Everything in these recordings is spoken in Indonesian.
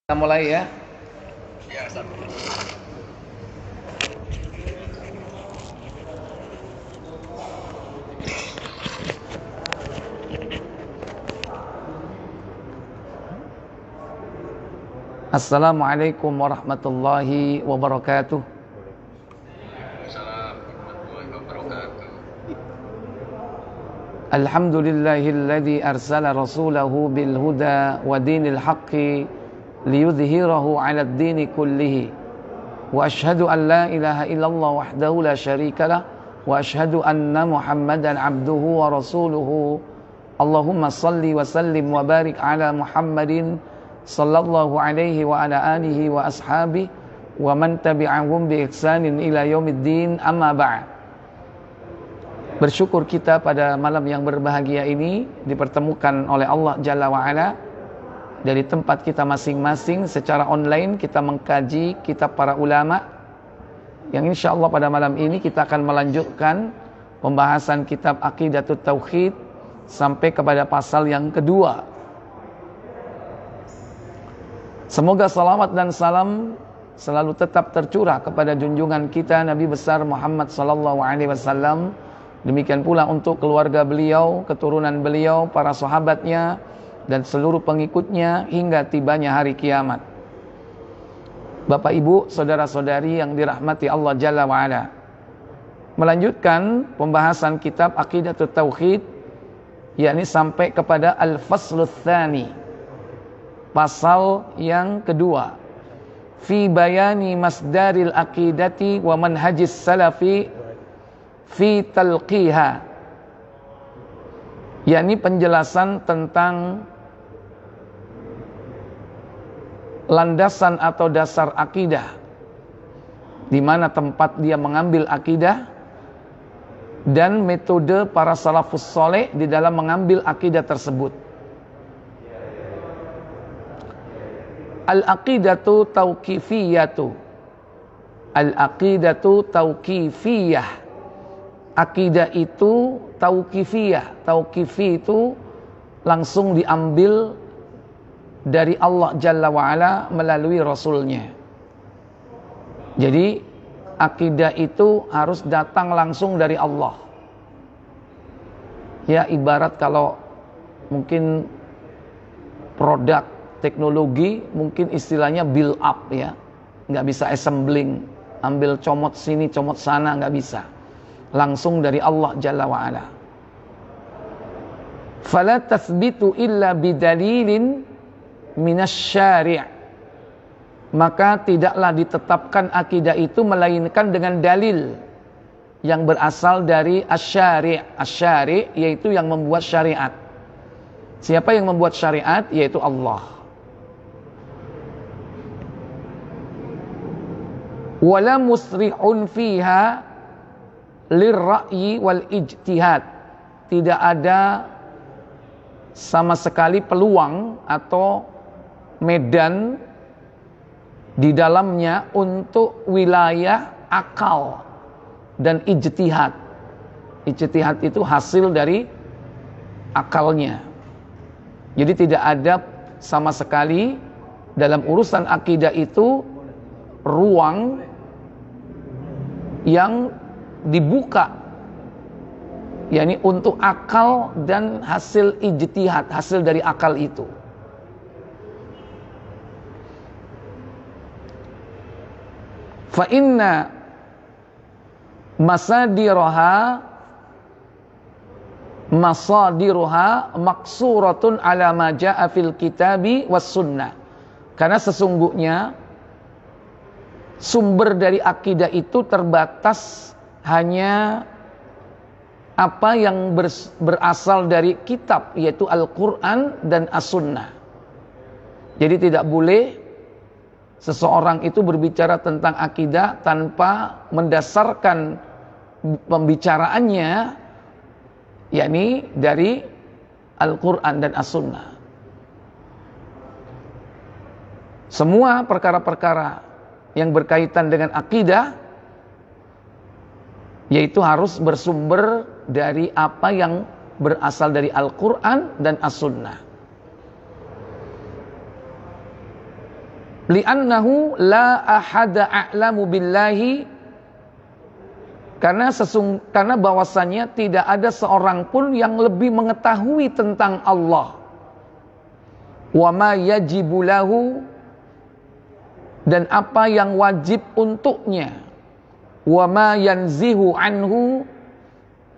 Kita mulai ya. Ya, Ustaz. Assalamualaikum warahmatullahi wabarakatuh. Waalaikumsalam warahmatullahi wabarakatuh. Alhamdulillahilladzi arsala rasulahu bil huda wa dinil haqqi liyudhhirahu 'alad dini kullihi. Wa asyhadu an la ilaha illallah wahdahu la syarikalah wa asyhadu anna Muhammadan 'abduhu wa rasuluhu. Allahumma shalli wa sallim wa barik ala Muhammadin sallallahu alaihi wa ala alihi wa ashabihi wa man tabi'ahum bi ihsanin ila yaumiddin, amma ba'd. Bersyukur kita pada malam yang berbahagia ini dipertemukan oleh Allah Jalla wa'ala dari tempat kita masing-masing secara online. Kita mengkaji kitab para ulama yang insya Allah pada malam ini kita akan melanjutkan pembahasan kitab Aqidatut Tauhid sampai kepada pasal yang kedua. Semoga salawat dan salam selalu tetap tercurah kepada junjungan kita Nabi besar Muhammad sallallahu alaihi wasallam. Demikian pula untuk keluarga beliau, keturunan beliau, para sahabatnya dan seluruh pengikutnya hingga tibanya hari kiamat. Bapak Ibu, saudara-saudari yang dirahmati Allah Jalla wa'ala, melanjutkan pembahasan kitab Aqidatut Tauhid, yakni sampai kepada Al-Fasluts Tsani, pasal yang kedua, fi bayani masdaril aqidati wa manhajis salafi fi talqiha, yakni penjelasan tentang landasan atau dasar akidah, di mana tempat dia mengambil akidah dan metode para salafus soleh di dalam mengambil akidah tersebut. Al-aqidatu tauqifiyatu. Al-aqidatu tauqifiyah. Akidah itu tauqifiyah. Tauqifi itu langsung diambil dari Allah Jalla wa'ala melalui Rasulnya. Jadi akidah itu harus datang langsung dari Allah. Ya, ibarat kalau mungkin produk teknologi, mungkin istilahnya build up ya. Nggak bisa assembling, ambil comot sini, comot sana, nggak bisa. Langsung dari Allah Jalla wa'ala. Fala tathbitu illa bidalilin minasyari'. Maka tidaklah ditetapkan akidah itu melainkan dengan dalil yang berasal dari asyari'. Asyari' yaitu yang membuat syariat. Siapa yang membuat syariat? Yaitu Allah. Wala musri'un fiha lirra'yi wal ijtihad. Tidak ada sama sekali peluang atau medan di dalamnya untuk wilayah akal dan ijtihad. Ijtihad itu hasil dari akalnya. Jadi tidak ada sama sekali dalam urusan akidah itu ruang yang dibuka, yakni untuk akal dan hasil ijtihad, hasil dari akal itu. Fa inna masadiroha maksuratun ala ma ja'a fil kitabi was sunnah. Karena sesungguhnya sumber dari akidah itu terbatas hanya apa yang berasal dari kitab, yaitu Al-Quran dan As-Sunnah. Jadi tidak boleh seseorang itu berbicara tentang akidah tanpa mendasarkan pembicaraannya yakni dari Al-Quran dan As-Sunnah. Semua perkara-perkara yang berkaitan dengan akidah yaitu harus bersumber dari apa yang berasal dari Al-Quran dan As-Sunnah. Li'annahu la ahada a'lamu billahi, karena bahwasanya tidak ada seorang pun yang lebih mengetahui tentang Allah. Wa ma yajibu lahu, dan apa yang wajib untuknya. Wa ma yanzihu anhu,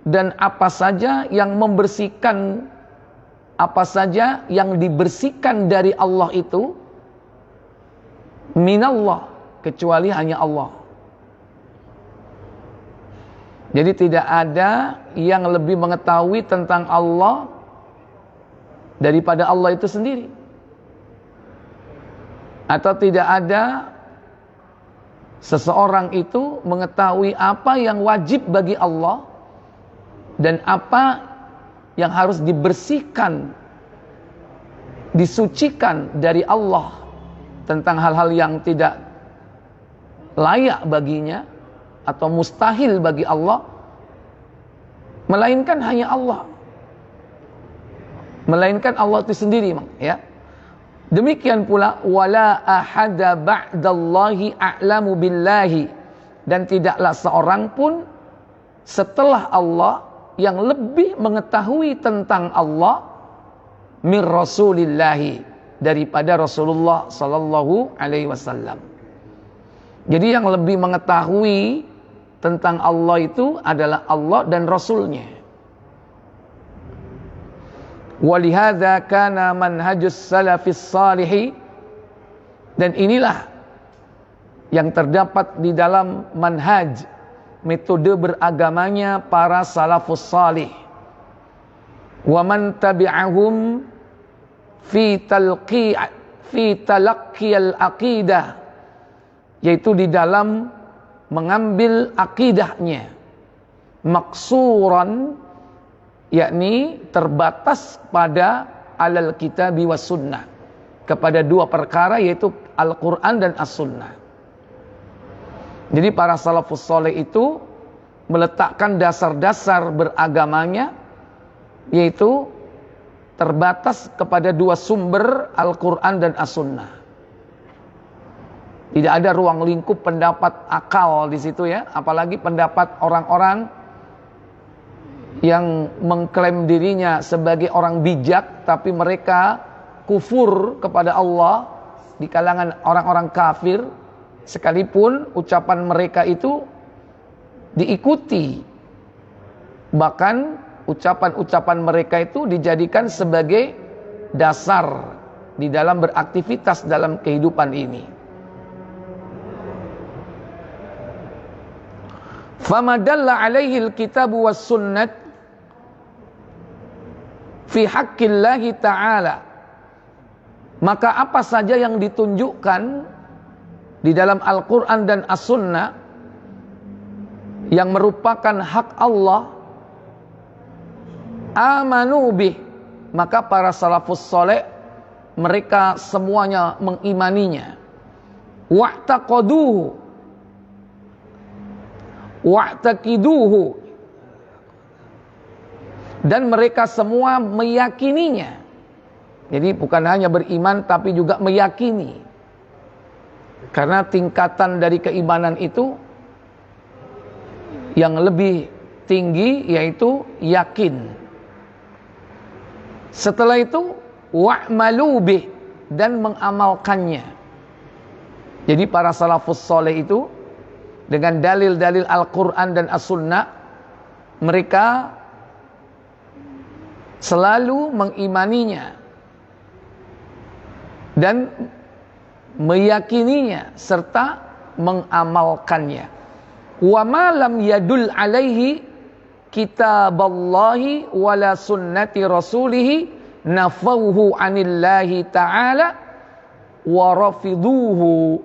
dan apa saja yang membersihkan, apa saja yang dibersihkan dari Allah itu, minallah, kecuali hanya Allah. Jadi tidak ada yang lebih mengetahui tentang Allah daripada Allah itu sendiri. Atau tidak ada seseorang itu mengetahui apa yang wajib bagi Allah dan apa yang harus dibersihkan, disucikan dari Allah tentang hal-hal yang tidak layak baginya atau mustahil bagi Allah, melainkan hanya Allah, melainkan Allah itu sendiri, ya. Demikian pula wala ahada ba'dallahi a'lamu billahi, dan tidaklah seorang pun setelah Allah yang lebih mengetahui tentang Allah min rasulillahi, daripada Rasulullah sallallahu alaihi wasallam. Jadi yang lebih mengetahui tentang Allah itu adalah Allah dan Rasulnya. Walihada kana manhajus salafis salihi, dan inilah yang terdapat di dalam manhaj, metode beragamanya para salafus salih. Wa man tabi'ahum fi talaqqi al-aqidah, yaitu di dalam mengambil akidahnya, maksuran, yakni terbatas pada alal kitabi was sunnah, kepada dua perkara, yaitu Al-Quran dan As-Sunnah. Jadi para salafus soleh itu meletakkan dasar-dasar beragamanya, yaitu terbatas kepada dua sumber, Al-Quran dan As-Sunnah. Tidak ada ruang lingkup pendapat akal di situ, ya. Apalagi pendapat orang-orang yang mengklaim dirinya sebagai orang bijak, tapi mereka kufur kepada Allah di kalangan orang-orang kafir, sekalipun ucapan mereka itu diikuti. Bahkan ucapan-ucapan mereka itu dijadikan sebagai dasar di dalam beraktivitas dalam kehidupan ini. Fama dalla alaihi alkitab was sunnah fi haqqillahi ta'ala, maka apa saja yang ditunjukkan di dalam Al-Quran dan As-Sunnah yang merupakan hak Allah, amanu bih, maka para salafus soleh mereka semuanya mengimaninya. Wa'taqaduhu, wa'taqiduhu, dan mereka semua meyakininya. Jadi bukan hanya beriman tapi juga meyakini, karena tingkatan dari keimanan itu yang lebih tinggi yaitu yakin. Setelah itu wa'malu bih, dan mengamalkannya. Jadi para salafus soleh itu dengan dalil-dalil Al-Quran dan As-Sunnah, mereka selalu mengimaninya dan meyakininya serta mengamalkannya. Wa ma lam yadul alaihi kitaballahi wala sunnati rasulih nafauhu anillahi ta'ala wa rafiduhu,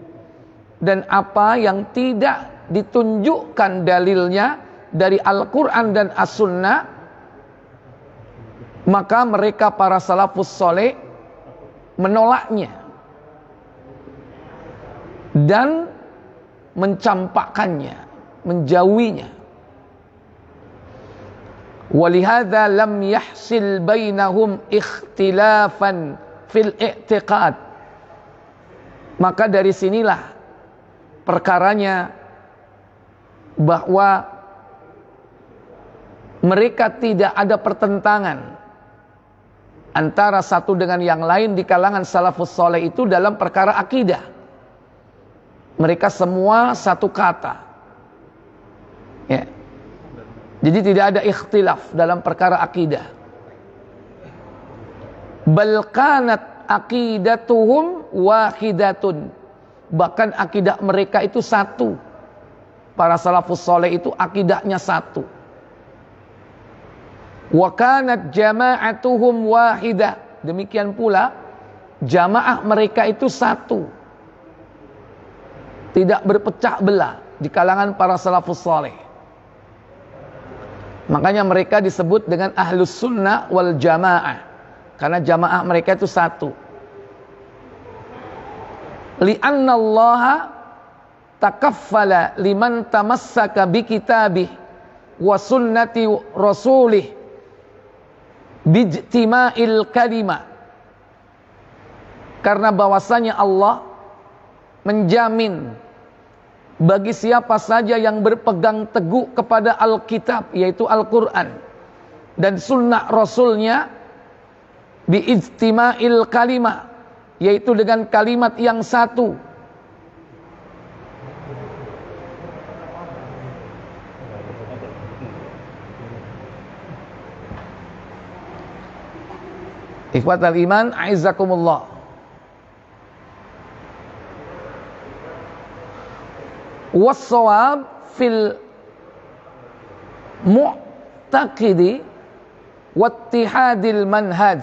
dan apa yang tidak ditunjukkan dalilnya dari Al-Quran dan As-Sunnah, maka mereka para salafus soleh menolaknya dan mencampakkannya, menjauhinya. Walihada lam yahsil bainahum ikhtilafan fil i'tiqad, Maka dari sinilah perkaranya bahwa mereka tidak ada pertentangan antara satu dengan yang lain di kalangan salafus soleh itu dalam perkara akidah. Mereka semua satu kata, ya. Jadi tidak ada ikhtilaf dalam perkara akidah. Bal kanat aqidatuhum wahidatun. Bahkan akidah mereka itu satu. Para salafus soleh itu akidahnya satu. Wa kanat jama'atuhum wahidah. Demikian pula jamaah mereka itu satu. Tidak berpecah belah di kalangan para salafus soleh. Makanya mereka disebut dengan ahlus sunnah wal jamaah, karena jamaah mereka itu satu. Li'anna allaha takaffala liman tamassaka bi kitabih wa sunnati rasulih bijtima'il kalimah. Karena bahwasanya Allah menjamin bagi siapa saja yang berpegang teguh kepada Alkitab, yaitu Al-Quran, dan sunnah Rasulnya, biijtima'il kalimah, yaitu dengan kalimat yang satu. Ikhwatal iman, a'izzakumullah. Wassawab fil mu'taqidi wattihadil manhaj.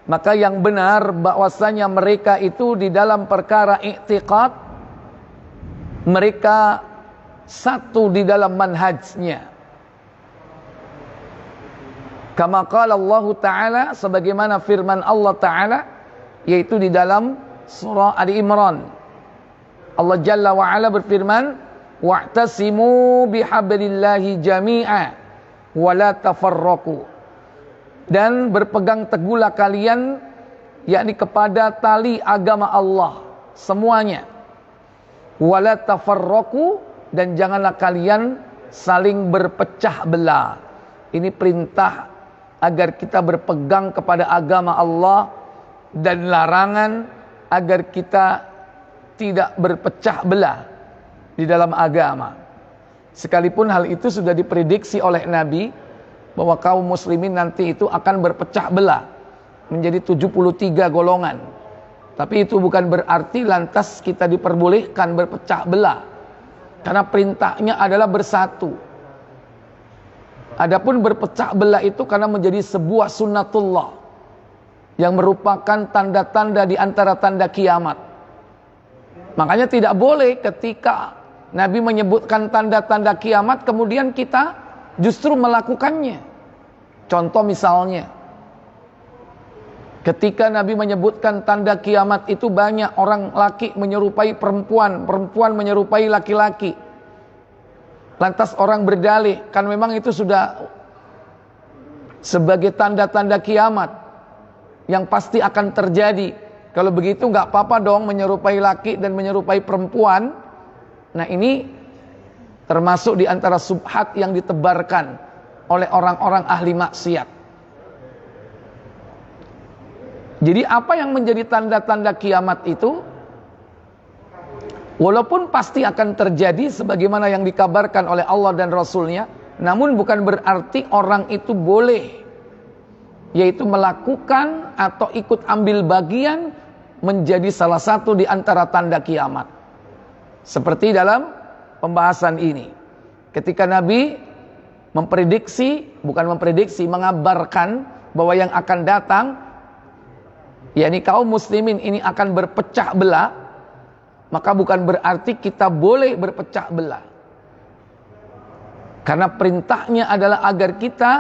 Maka yang benar bahwasanya mereka itu di dalam perkara i'tiqad, mereka satu di dalam manhajnya. Kama qala Allah Ta'ala, sebagaimana firman Allah Ta'ala, yaitu di dalam surah Ali Imran. Allah Jalla wa'ala berfirman, wa'tasimu bihablillahi jami'a wa la tafarraqu. Dan berpegang teguhlah kalian, yakni kepada tali agama Allah semuanya. Wa la tafarraqu, dan janganlah kalian saling berpecah belah. Ini perintah agar kita berpegang kepada agama Allah, dan larangan agar kita tidak berpecah belah di dalam agama. Sekalipun hal itu sudah diprediksi oleh Nabi bahwa kaum muslimin nanti itu akan berpecah belah menjadi 73 golongan. Tapi itu bukan berarti lantas kita diperbolehkan berpecah belah, karena perintahnya adalah bersatu. Adapun berpecah belah itu karena menjadi sebuah sunnatullah yang merupakan tanda-tanda di antara tanda kiamat. Makanya tidak boleh ketika Nabi menyebutkan tanda-tanda kiamat kemudian kita justru melakukannya. Contoh misalnya, ketika Nabi menyebutkan tanda kiamat itu banyak orang laki menyerupai perempuan, perempuan menyerupai laki-laki. Lantas orang berdalih, kan memang itu sudah sebagai tanda-tanda kiamat yang pasti akan terjadi. Kalau begitu nggak apa-apa dong menyerupai laki dan menyerupai perempuan. Nah ini termasuk di antara subhat yang ditebarkan oleh orang-orang ahli maksiat. Jadi apa yang menjadi tanda-tanda kiamat itu, walaupun pasti akan terjadi sebagaimana yang dikabarkan oleh Allah dan Rasulnya, namun bukan berarti orang itu boleh, yaitu melakukan atau ikut ambil bagian menjadi salah satu di antara tanda kiamat. Seperti dalam pembahasan ini, ketika Nabi mengabarkan bahwa yang akan datang, yakni kaum muslimin ini akan berpecah belah, maka bukan berarti kita boleh berpecah belah. Karena perintahnya adalah agar kita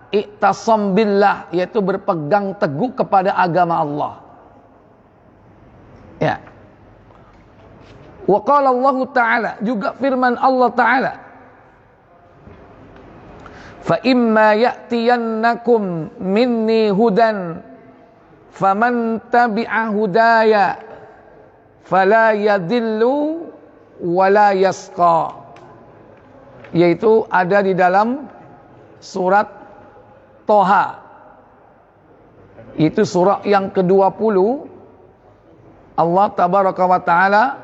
i'tasam billah, yaitu berpegang teguh kepada agama Allah. Ya. Wa qala Allah Ta'ala, juga firman Allah Ta'ala, fa imma ya'tiyannakum minni hudan faman tabi'a hudaya fala yadillu wala yasqa, yaitu ada di dalam surat Toha. Itu surah yang ke-20. Allah tabaraka wa taala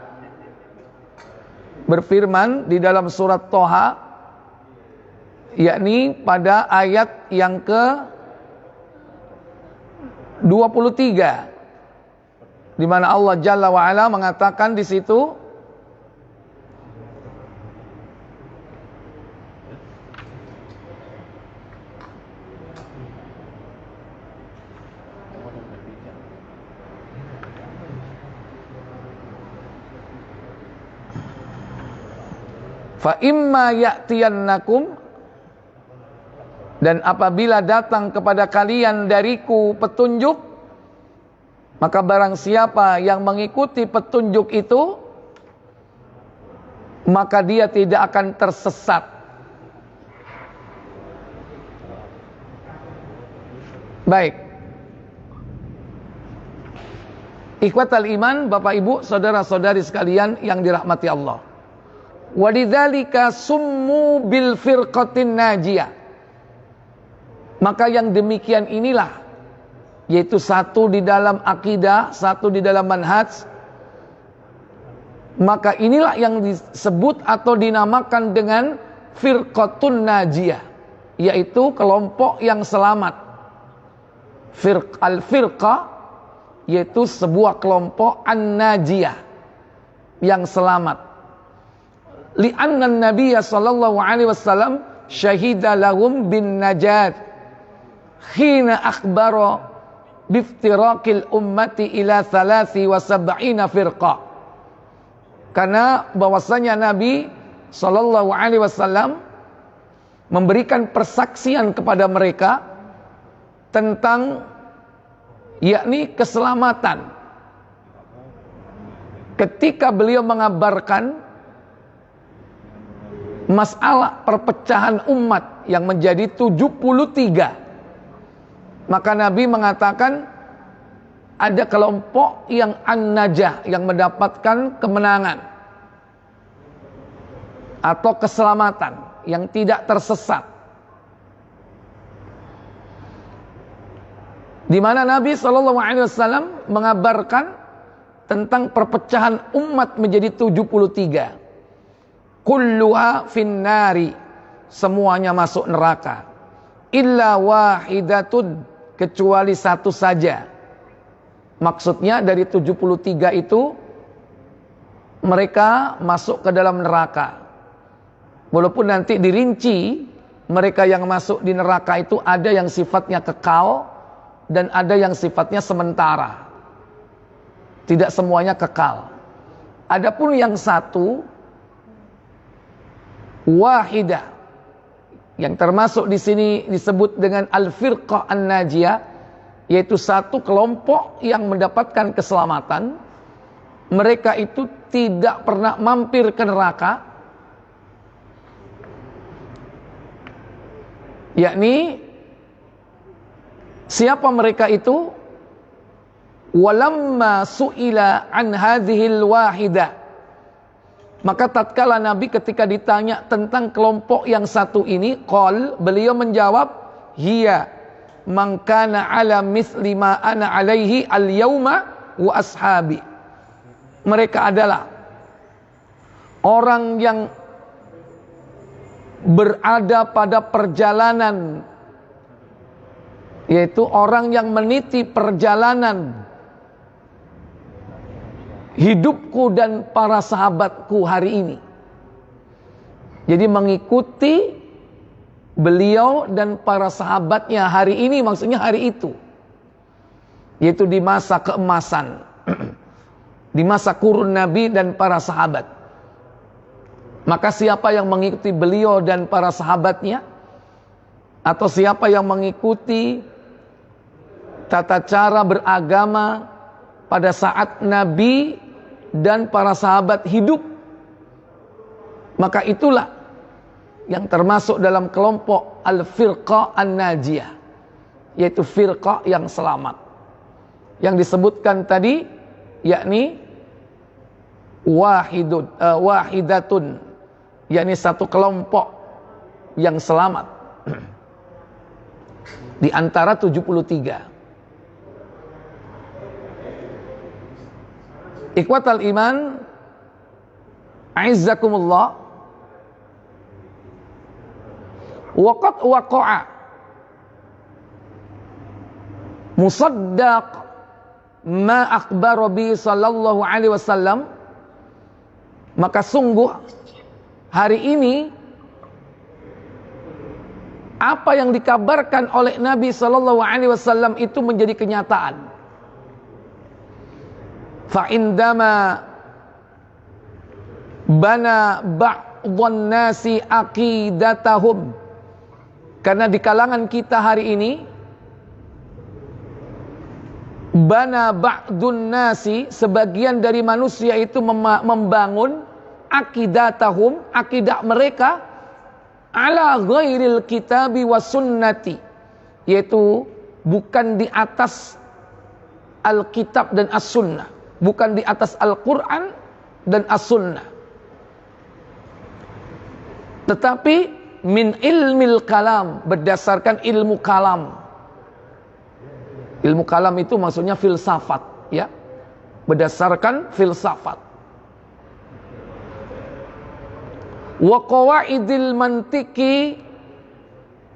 berfirman di dalam surat Toha, yakni pada ayat yang ke-23, di mana Allah Jalla wa Ala mengatakan di situ, fa imma ya'tiyannakum, dan apabila datang kepada kalian dariku petunjuk, maka barang siapa yang mengikuti petunjuk itu, maka dia tidak akan tersesat. Baik, ikhwatal iman, Bapak Ibu, saudara-saudari sekalian yang dirahmati Allah. Walidzalika summu bil firqatin najiyah. Maka yang demikian inilah, yaitu satu di dalam akidah, satu di dalam manhaj, maka inilah yang disebut atau dinamakan dengan firqatun najiyah, yaitu kelompok yang selamat. Al-firqah yaitu sebuah kelompok an-najiyah yang selamat. Li'anna an-nabiy sallallahu alaihi wasallam syahida lahum bin najat khina akhbara biftiraqil ummati ila 73 firqah. Karena bahwasanya Nabi sallallahu alaihi wasallam memberikan persaksian kepada mereka tentang yakni keselamatan ketika beliau mengabarkan masalah perpecahan umat yang menjadi 73. Maka Nabi mengatakan ada kelompok yang an-najah, yang mendapatkan kemenangan atau keselamatan, yang tidak tersesat. Di mana Nabi SAW mengabarkan tentang perpecahan umat menjadi 73. Kulluha finnari, semuanya masuk neraka. Illa wahidatun, kecuali satu saja. Maksudnya dari 73 itu mereka masuk ke dalam neraka. Walaupun nanti dirinci, mereka yang masuk di neraka itu ada yang sifatnya kekal dan ada yang sifatnya sementara. Tidak semuanya kekal. Adapun yang satu wahidah, yang termasuk di sini disebut dengan al-firqah an-najiyah, yaitu satu kelompok yang mendapatkan keselamatan. Mereka itu tidak pernah mampir ke neraka, yakni siapa mereka itu? Walamma su'ila an hadhil wahidah, maka tatkala Nabi ketika ditanya tentang kelompok yang satu ini, qol, beliau menjawab, hiya man kana ala mithli ma ana alaihi al-yauma wa ashabi. Mereka adalah orang yang berada pada perjalanan, yaitu orang yang meniti perjalanan hidupku dan para sahabatku hari ini. Jadi mengikuti beliau dan para sahabatnya hari ini, maksudnya hari itu, yaitu di masa keemasan, di masa kurun Nabi dan para sahabat. Maka siapa yang mengikuti beliau dan para sahabatnya, atau siapa yang mengikuti tata cara beragama pada saat Nabi dan para sahabat hidup, maka itulah yang termasuk dalam kelompok al-firqah an-najiyah, yaitu firqah yang selamat. Yang disebutkan tadi yakni wahidatun, yakni satu kelompok yang selamat di antara 73. Ikhwatal iman, a'izzakumullah, waqad waqa'a musaddaq ma akhbara bi sallallahu alaihi wasallam, maka sungguh hari ini apa yang dikabarkan oleh Nabi sallallahu alaihi wasallam itu menjadi kenyataan. Fa indama bana ba'dhan nasi aqidatahum, karena di kalangan kita hari ini bana ba'dun nasi, sebagian dari manusia itu membangun aqidatahum, akidah mereka ala ghairil kitabi was sunnati, yaitu bukan di atas Alkitab dan As-Sunnah, bukan di atas Al-Quran dan As-Sunnah, tetapi min ilmil kalam, berdasarkan ilmu kalam. Ilmu kalam itu maksudnya filsafat, ya, berdasarkan filsafat. Wa qawaidil mantiki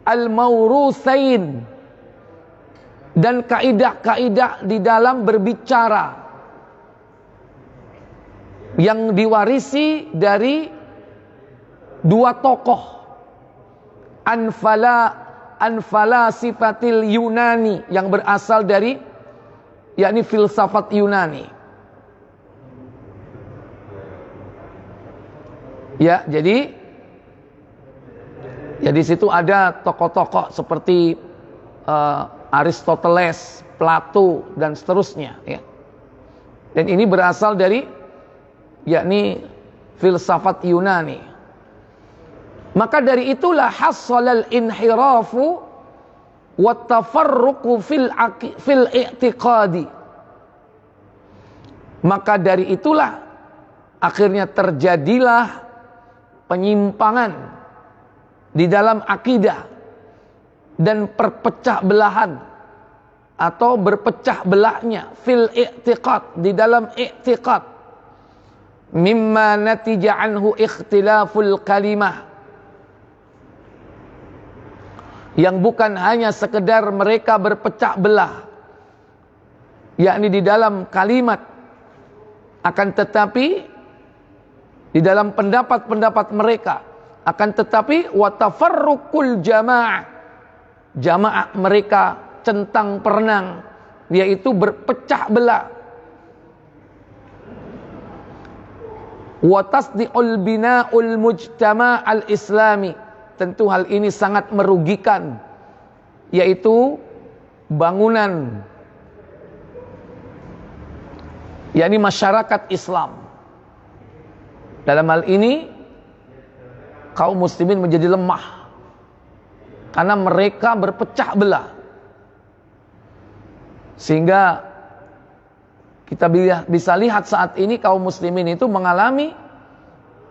al-mawruthain, dan kaidah-kaidah di dalam berbicara yang diwarisi dari dua tokoh, anfala sifatil Yunani, yang berasal dari yakni filsafat Yunani. Ya, jadi ya di situ ada tokoh-tokoh seperti Aristoteles, Plato dan seterusnya, ya. Dan ini berasal dari yakni filsafat Yunani. Maka dari itulah hasalal inhirafu wa tafarruqu fil i'tiqadi. Maka dari itulah akhirnya terjadilah penyimpangan di dalam akidah dan perpecah belahan atau berpecah belahnya fil i'tiqad, di dalam i'tiqad, mimma natija anhu ikhtilaful kalimah, yang bukan hanya sekedar mereka berpecah belah yakni di dalam kalimat, akan tetapi di dalam pendapat-pendapat mereka, akan tetapi wa tafarruqul jamaah, jamaah mereka centang perenang, yaitu berpecah belah. Wa tasdiqul bina'ul mujtama' al-islami, tentu hal ini sangat merugikan, yaitu bangunan yakni masyarakat Islam. Dalam hal ini kaum muslimin menjadi lemah karena mereka berpecah belah, sehingga kita bisa lihat saat ini kaum muslimin itu mengalami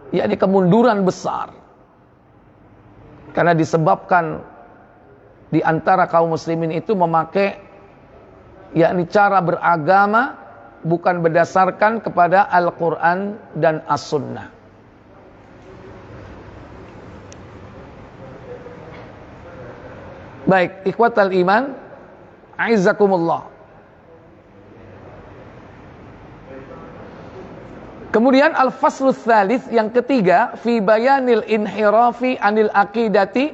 yakni kemunduran besar, karena disebabkan di antara kaum muslimin itu memakai yakni cara beragama bukan berdasarkan kepada Al-Quran dan As-Sunnah. Baik, ikhwatal iman, a'izzakumullah. Kemudian al-faslus tsalits, yang ketiga, fi bayanil inhirafi anil aqidati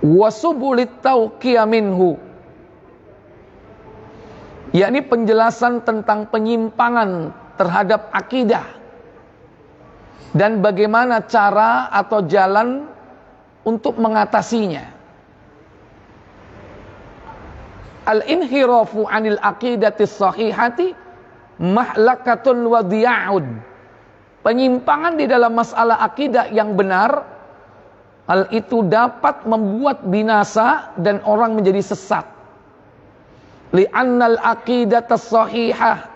wa subulit tauqiyah minhu, yakni penjelasan tentang penyimpangan terhadap akidah dan bagaimana cara atau jalan untuk mengatasinya. Al-inhirafu anil aqidati sahihati mahlakatun wa diya'ud, penyimpangan di dalam masalah akidah yang benar, hal itu dapat membuat binasa dan orang menjadi sesat. Li'annal aqidata sahihah,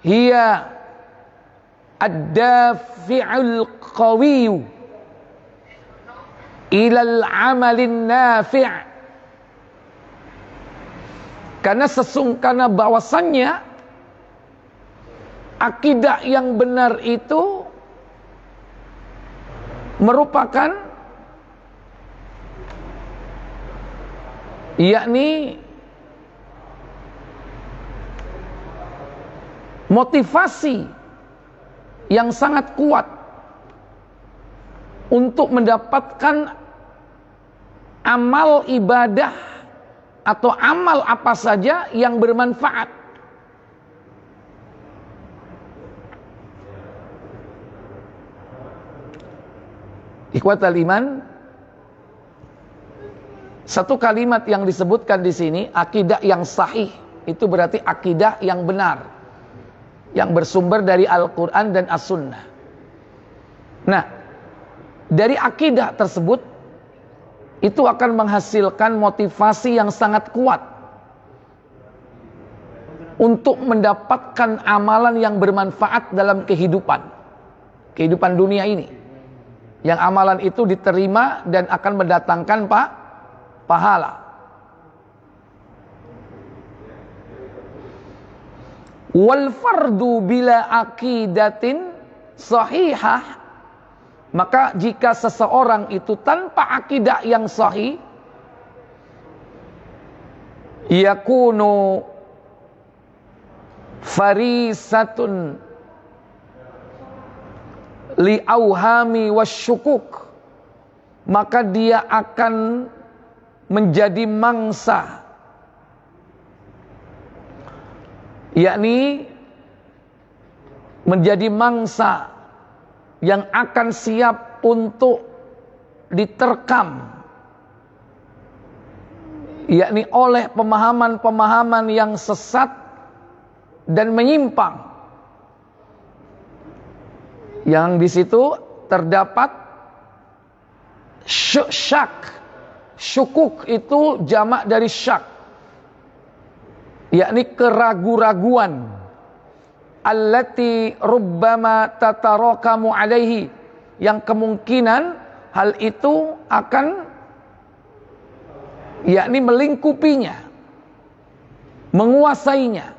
hiya ad-dafi'ul qawiyyu ilal amalin nafi'. Karena bahwasannya akidah yang benar itu merupakan yakni motivasi yang sangat kuat untuk mendapatkan amal ibadah atau amal apa saja yang bermanfaat. Ikhwatal iman, satu kalimat yang disebutkan di sini, akidah yang sahih, itu berarti akidah yang benar, yang bersumber dari Al-Quran dan As-Sunnah. Nah, dari akidah tersebut, itu akan menghasilkan motivasi yang sangat kuat untuk mendapatkan amalan yang bermanfaat dalam kehidupan dunia ini. Yang amalan itu diterima dan akan mendatangkan pahala. Wal fardu bila aqidatin sahihah, maka jika seseorang itu tanpa akidah yang sahih, yakunu farisatun li auhami wasyukuk, maka dia akan menjadi mangsa, yakni menjadi mangsa yang akan siap untuk diterkam, yakni oleh pemahaman-pemahaman yang sesat dan menyimpang, yang di situ terdapat syak. Syukuk itu jamak dari syak, yakni keraguan-raguan. Allati rubbama tatarakamu alaihi, yang kemungkinan hal itu akan yakni melingkupinya, menguasainya.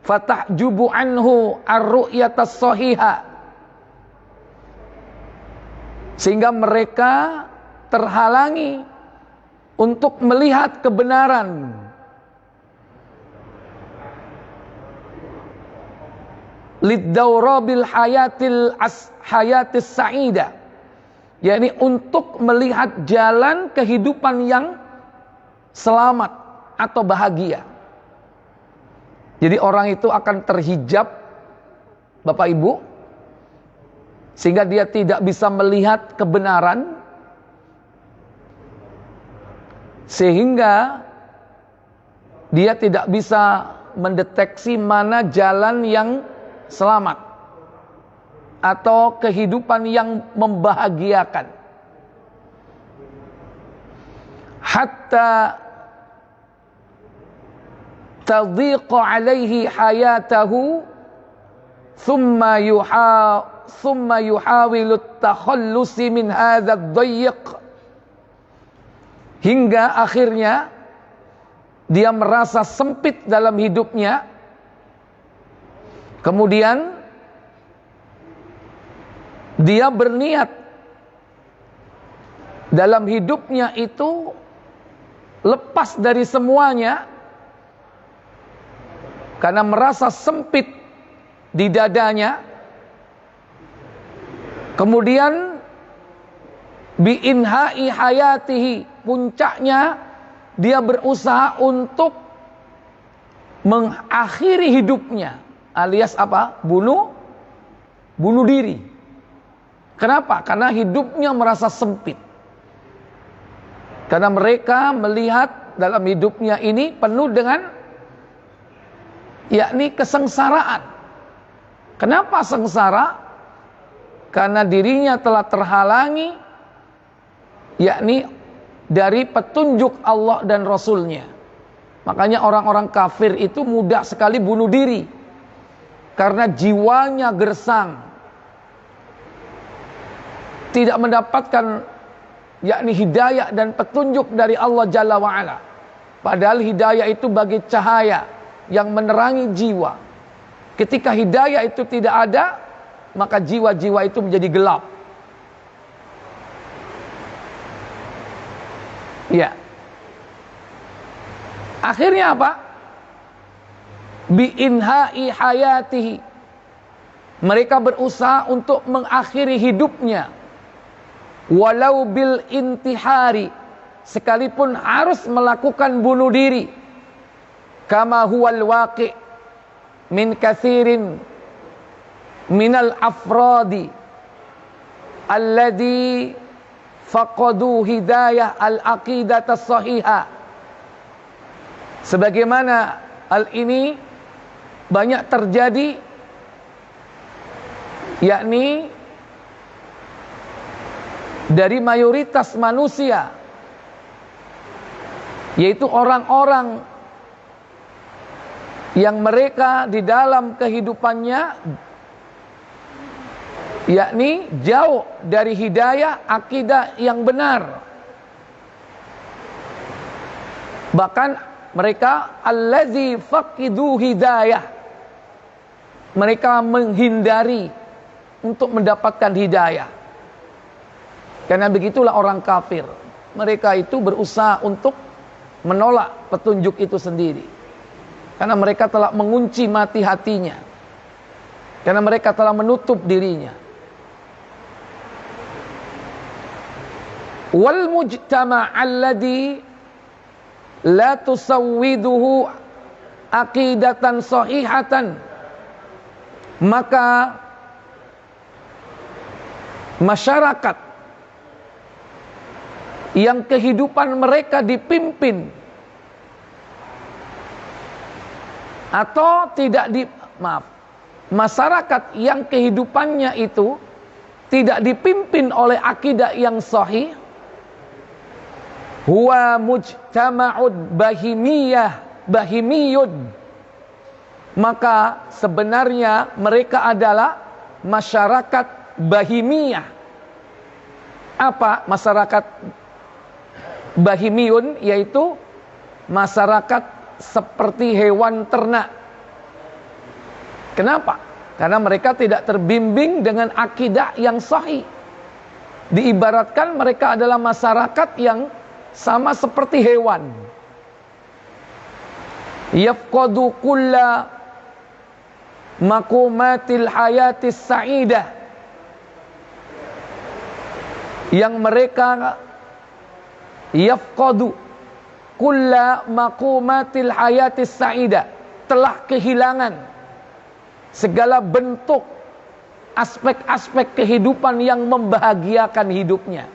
Fatahjubu anhu ar-ru'yatas sahihah, sehingga mereka terhalangi untuk melihat kebenaran. Liddaurabil hayatis sa'idah, yakni untuk melihat jalan kehidupan yang selamat atau bahagia. Jadi orang itu akan terhijab, Bapak Ibu, sehingga dia tidak bisa melihat kebenaran, sehingga dia tidak bisa mendeteksi mana jalan yang selamat atau kehidupan yang membahagiakan. Hatta tadhiqa alaihi hayatahu thumma yuhawilu at-takhallusi min hadha ad-dayyiq, hingga akhirnya dia merasa sempit dalam hidupnya. Kemudian dia berniat dalam hidupnya itu lepas dari semuanya, karena merasa sempit di dadanya. Kemudian biinhai hayatihi, puncaknya dia berusaha untuk mengakhiri hidupnya, alias apa? Bunuh diri. Kenapa? Karena hidupnya merasa sempit. Karena mereka melihat dalam hidupnya ini penuh dengan yakni kesengsaraan. Kenapa sengsara? Karena dirinya telah terhalangi yakni dari petunjuk Allah dan Rasulnya. Makanya orang-orang kafir itu mudah sekali bunuh diri. karena jiwanya gersang, tidak mendapatkan yakni hidayah dan petunjuk dari Allah Jalla wa'ala. Padahal hidayah itu bagi cahaya yang menerangi jiwa. Ketika hidayah itu tidak ada, maka jiwa-jiwa itu menjadi gelap. Ya. Akhirnya apa? Bi'inha'i hayatihi. Mereka berusaha untuk mengakhiri hidupnya. Walau bil intihari. Sekalipun harus melakukan bunuh diri. Kama huwal waqi' min kathirin minal afradi alladhi faqadu hidayah al-aqidah as-sahihah. Sebagaimana hal ini banyak terjadi, yakni dari mayoritas manusia, yaitu orang-orang yang mereka di dalam kehidupannya yakni jauh dari hidayah akidah yang benar. Bahkan mereka allazi faqidu hidayah, mereka menghindari untuk mendapatkan hidayah. Karena begitulah orang kafir, mereka itu berusaha untuk menolak petunjuk itu sendiri. Karena mereka telah mengunci mati hatinya, karena mereka telah menutup dirinya. Wal mujtama' alladhi la tusawwiduhu aqidatan sahihatan, maka masyarakat yang kehidupan mereka dipimpin atau tidak masyarakat yang kehidupannya itu tidak dipimpin oleh akidah yang sahih, huwa mujtama'ud bahimiyud, maka sebenarnya mereka adalah masyarakat bahimiyah. Apa masyarakat bahimiyun? Yaitu masyarakat seperti hewan ternak. Kenapa? Karena mereka tidak terbimbing dengan akidah yang sahih. Diibaratkan mereka adalah masyarakat yang sama seperti hewan. Yafqadu kulla maqumatil hayatis sa'idah, yang mereka yafqadu kulla maqumatil hayatis sa'idah, telah kehilangan segala bentuk aspek-aspek kehidupan yang membahagiakan hidupnya.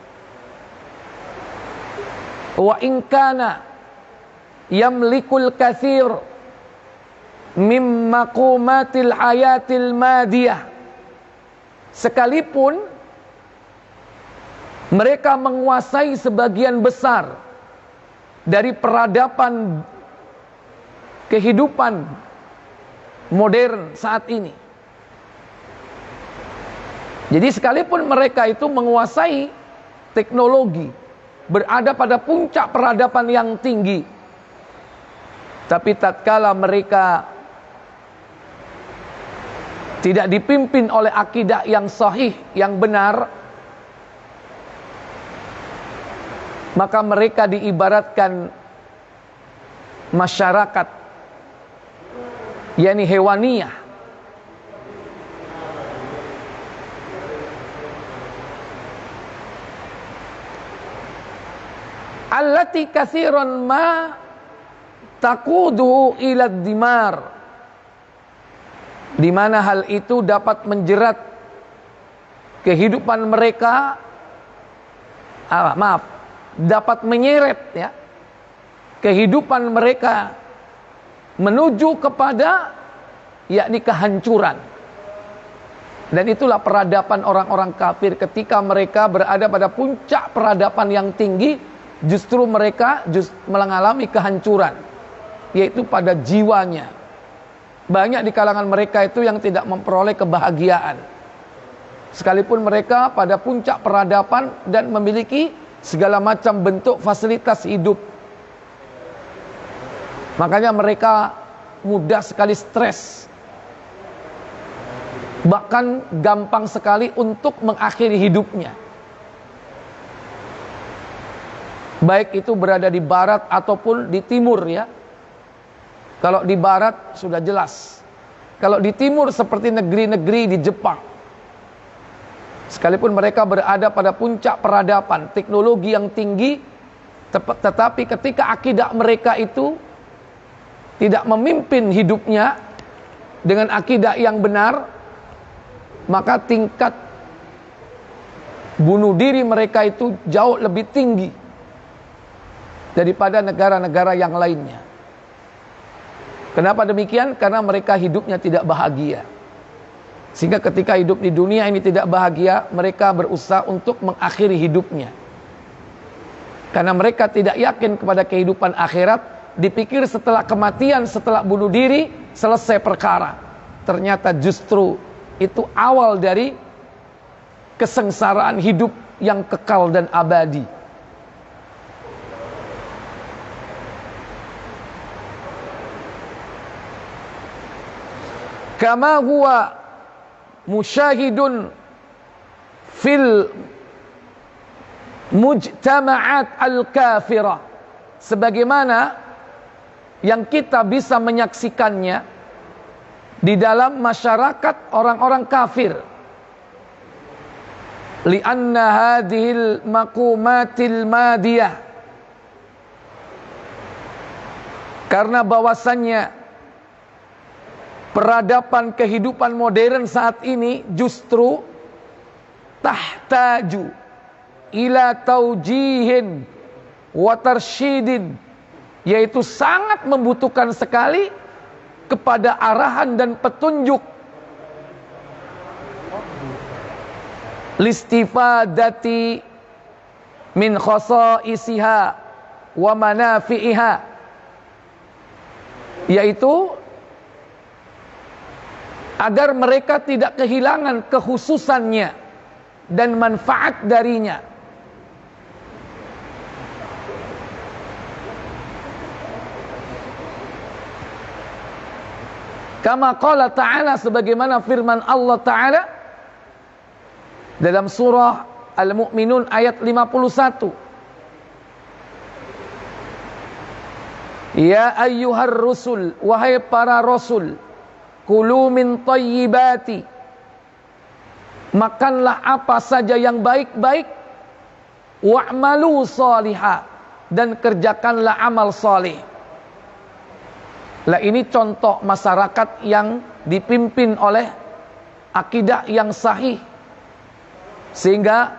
Wa in kana yamlikul katsir mim maqumatil hayatil madiyah, sekalipun mereka menguasai sebagian besar dari peradaban kehidupan modern saat ini. Jadi sekalipun mereka itu menguasai teknologi, berada pada puncak peradaban yang tinggi, tapi tatkala mereka tidak dipimpin oleh akidah yang sahih, yang benar, maka mereka diibaratkan masyarakat yakni hewaniyah. Allati katsiran ma taqudu ila dimar, di mana hal itu dapat menjerat kehidupan mereka, dapat menyeret ya kehidupan mereka menuju kepada yakni kehancuran. Dan itulah peradaban orang-orang kafir. Ketika mereka berada pada puncak peradaban yang tinggi, justru mereka mengalami kehancuran, yaitu pada jiwanya. Banyak di kalangan mereka itu yang tidak memperoleh kebahagiaan, sekalipun mereka pada puncak peradaban dan memiliki segala macam bentuk fasilitas hidup. Makanya mereka mudah sekali stres, bahkan gampang sekali untuk mengakhiri hidupnya, baik itu berada di barat ataupun di timur ya. Kalau di barat sudah jelas, kalau di timur seperti negeri-negeri di Jepang, sekalipun mereka berada pada puncak peradaban, teknologi yang tinggi, tetapi ketika akidah mereka itu tidak memimpin hidupnya dengan akidah yang benar, maka tingkat bunuh diri mereka itu jauh lebih tinggi daripada negara-negara yang lainnya. Kenapa demikian? Karena mereka hidupnya tidak bahagia. Sehingga ketika hidup di dunia ini tidak bahagia, mereka berusaha untuk mengakhiri hidupnya. Karena mereka tidak yakin kepada kehidupan akhirat. Dipikir setelah kematian, setelah bunuh diri, selesai perkara. Ternyata justru itu awal dari kesengsaraan hidup yang kekal dan abadi. Kama huwa musyahidun fil mujtama'at al-kafirah, sebagaimana yang kita bisa menyaksikannya di dalam masyarakat orang-orang kafir. Lianna hadhil maqumatil madiyah, karena bahwasannya peradaban kehidupan modern saat ini justru tahtaju ila taujihin wa tarsyidin, yaitu sangat membutuhkan sekali kepada arahan dan petunjuk listifadati min khasaisiha wa manafi'iha, yaitu agar mereka tidak kehilangan kekhususannya dan manfaat darinya. Kama qala ta'ala, sebagaimana firman Allah Ta'ala dalam surah Al-Mu'minun ayat 51. Ya ayyuhar rusul, wahai para rasul, kulu min thayyibati, makanlah apa saja yang baik-baik, wa'malu salihah, dan kerjakanlah amal saleh. Lah ini contoh masyarakat yang dipimpin oleh akidah yang sahih, sehingga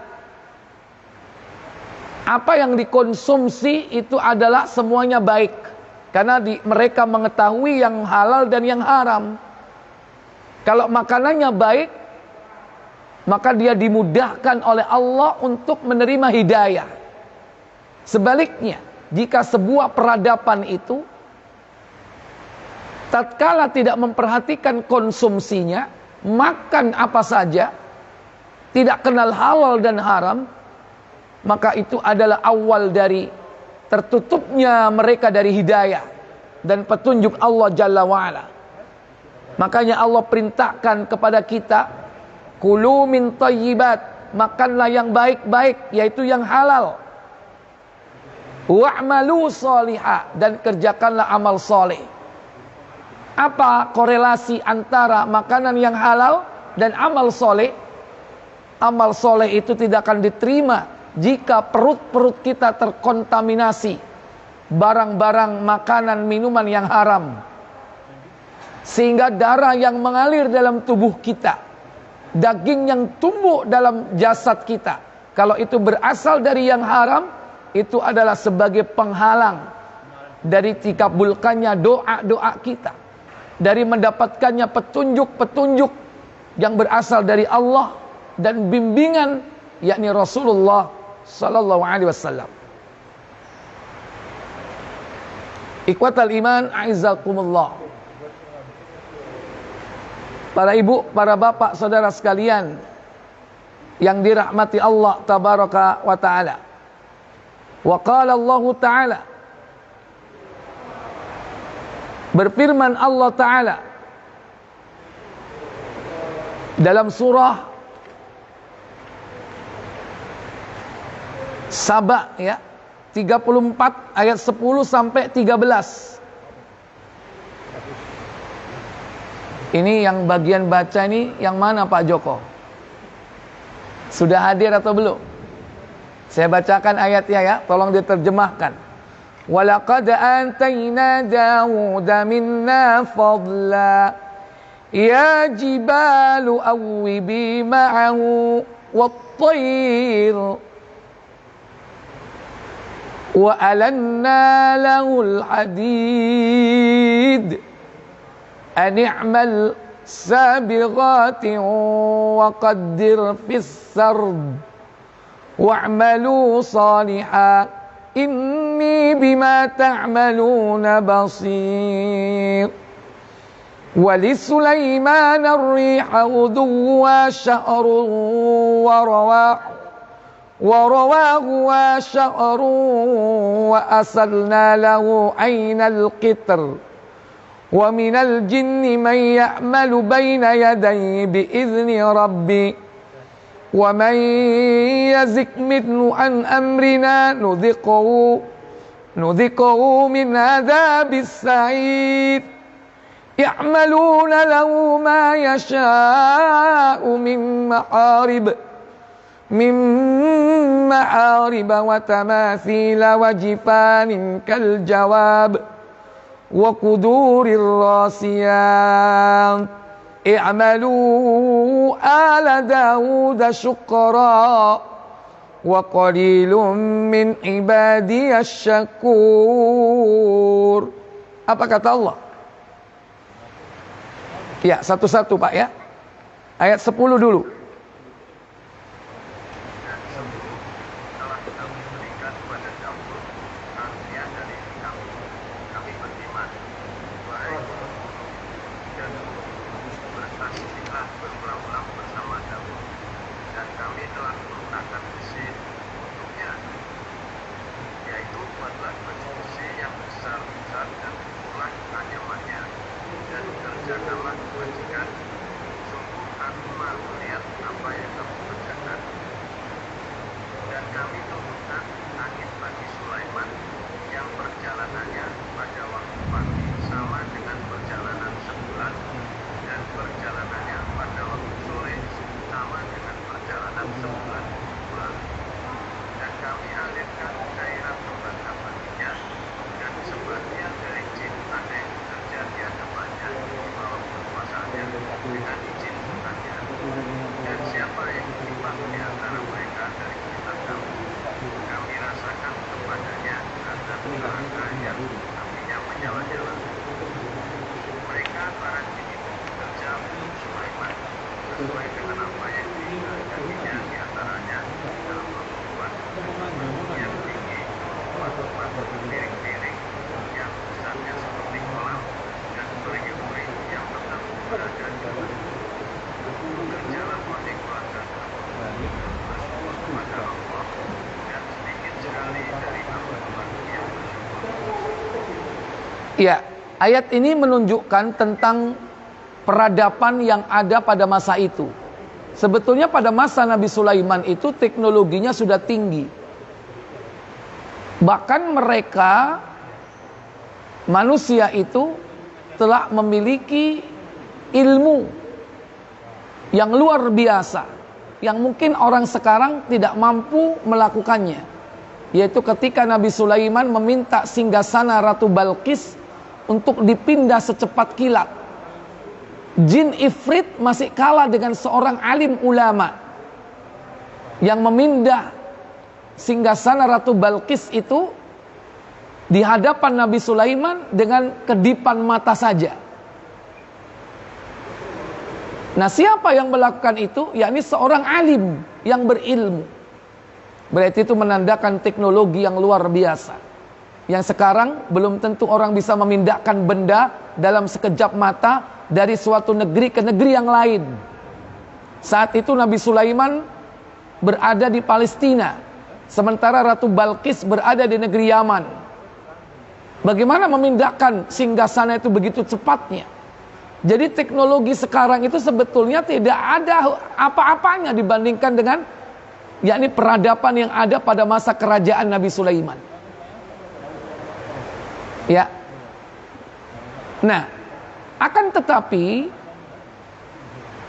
apa yang dikonsumsi itu adalah semuanya baik, karena mereka mengetahui yang halal dan yang haram. Kalau makanannya baik, maka dia dimudahkan oleh Allah untuk menerima hidayah. Sebaliknya, jika sebuah peradaban itu tatkala tidak memperhatikan konsumsinya, makan apa saja, tidak kenal halal dan haram, maka itu adalah awal dari tertutupnya mereka dari hidayah dan petunjuk Allah Jalla wa'ala. Makanya Allah perintahkan kepada kita, kulu min thayyibat, makanlah yang baik-baik, yaitu yang halal, wa'malu salihah, dan kerjakanlah amal soleh. Apa korelasi antara makanan yang halal dan amal soleh? Amal soleh itu tidak akan diterima jika perut-perut kita terkontaminasi barang-barang makanan minuman yang haram, sehingga darah yang mengalir dalam tubuh kita, daging yang tumbuh dalam jasad kita, kalau itu berasal dari yang haram, itu adalah sebagai penghalang dari dikabulkannya doa-doa kita, dari mendapatkannya petunjuk-petunjuk yang berasal dari Allah dan bimbingan, yakni Rasulullah sallallahu alaihi wasallam. Ikhwatal iman, a'izzakumullah. Para ibu, para bapak, saudara sekalian yang dirahmati Allah tabaraka wa ta'ala. Wa qala Allah ta'ala, berfirman Allah ta'ala dalam surah Saba ya, 34 ayat 10 sampai 13. Ini yang bagian baca ini yang mana Pak Joko? Sudah hadir atau belum? Saya bacakan ayatnya ya, tolong diterjemahkan. Walaqad atayna Dawuda minna fadla ya jibalu awwibi ma'ahu wat-tayr wa alanna lahul hadid an i'mal sabighatin wa qaddir fis sard wa'malu salihan inni bima ta'maluna basir. Wali Sulaiman ar-riha ghuduwwa syahrun wa rawahu syahrun wa asalna lahu aynal qitr. Wa minal jinni man ya'malu baina yadayhi bi'izni rabbi wa man yazik minhu an amrina nudhiquhu min adhabis sa'id. Ya'maluna lahu ma yasha'u min ma'arib wa tamathila wa jifanin kal jawab wa kudurir rasiyat. I'malu ala Dawud syukra wa qalilun min ibadiyas syakur. Apa kata Allah? Ya, satu-satu Pak ya. Ayat 10 dulu. Ya, ayat ini menunjukkan tentang peradaban yang ada pada masa itu. Sebetulnya pada masa Nabi Sulaiman itu teknologinya sudah tinggi. Bahkan mereka, manusia itu telah memiliki ilmu yang luar biasa, yang mungkin orang sekarang tidak mampu melakukannya. Yaitu ketika Nabi Sulaiman meminta singgasana Ratu Balqis untuk dipindah secepat kilat. Jin Ifrit masih kalah dengan seorang alim ulama yang memindah singgasana Ratu Balqis itu di hadapan Nabi Sulaiman dengan kedipan mata saja. Nah, siapa yang melakukan itu? Yakni seorang alim yang berilmu. Berarti itu menandakan teknologi yang luar biasa. Yang sekarang belum tentu orang bisa memindahkan benda dalam sekejap mata dari suatu negeri ke negeri yang lain. Saat itu Nabi Sulaiman berada di Palestina, sementara Ratu Balqis berada di negeri Yaman. Bagaimana memindahkan singgasana itu begitu cepatnya? Jadi teknologi sekarang itu sebetulnya tidak ada apa-apanya dibandingkan dengan yakni peradaban yang ada pada masa kerajaan Nabi Sulaiman. Ya. Nah, akan tetapi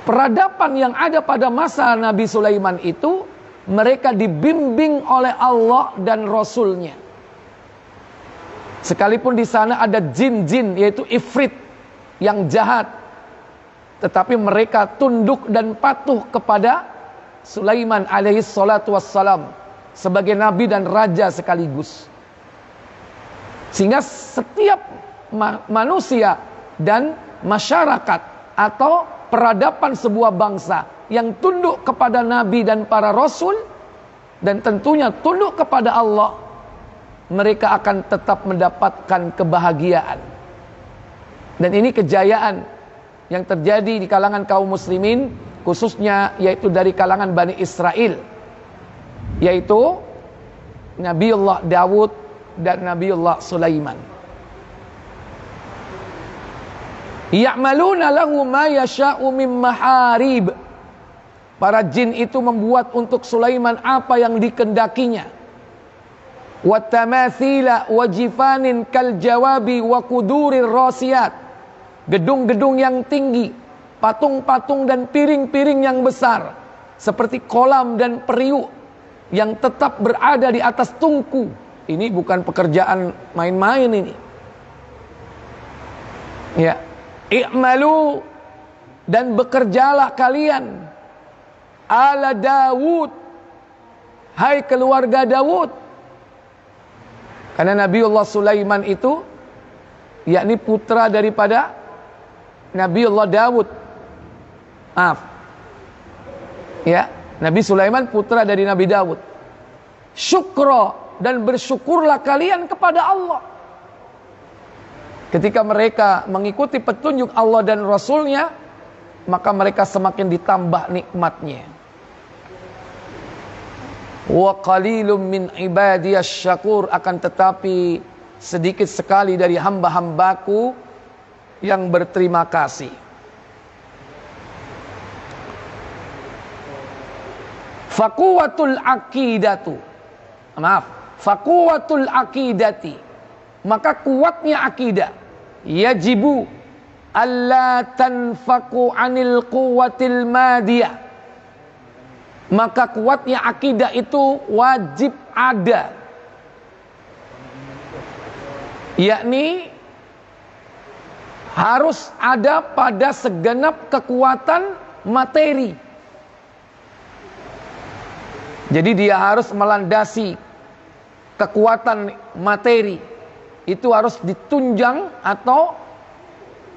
peradaban yang ada pada masa Nabi Sulaiman itu mereka dibimbing oleh Allah dan Rasulnya. Sekalipun di sana ada jin-jin, yaitu ifrit yang jahat, tetapi mereka tunduk dan patuh kepada Sulaiman alaihi salatu wassalam sebagai nabi dan raja sekaligus. Sehingga setiap manusia dan masyarakat atau peradaban sebuah bangsa yang tunduk kepada nabi dan para rasul dan tentunya tunduk kepada Allah, mereka akan tetap mendapatkan kebahagiaan. Dan ini kejayaan yang terjadi di kalangan kaum muslimin, khususnya yaitu dari kalangan Bani Israel, yaitu Nabiullah Dawud dan Nabiullah Sulaiman. Ya'maluna lahu ma yasha'u min maharib. Para jin itu membuat untuk Sulaiman apa yang dikendakinya. Wa tamathila wa jifanin kal jawabi wa kudurir rasiyat. Gedung-gedung yang tinggi, patung-patung dan piring-piring yang besar, seperti kolam dan periuk yang tetap berada di atas tungku. Ini bukan pekerjaan main-main ini. Ya, i'malu, dan bekerjalah kalian ala Dawud, hai keluarga Dawud. Karena Nabiullah Sulaiman itu yakni putra daripada Nabiullah Dawud. Maaf. Ya, Nabi Sulaiman putra dari Nabi Dawud. Syukra, dan bersyukurlah kalian kepada Allah. Ketika mereka mengikuti petunjuk Allah dan Rasulnya, maka mereka semakin ditambah nikmatnya. Wa qalilum min ibadiyas syakur, akan tetapi sedikit sekali dari hamba-hambaku yang berterima kasih. Faquwatul aqidatu, faquwatul aqidati, maka kuatnya akidah. Yajibu alla tanfaku anil quwwatil madiyah, maka kuatnya akidah itu wajib ada, yakni harus ada pada segenap kekuatan materi. Jadi dia harus melandasi kekuatan materi, itu harus ditunjang atau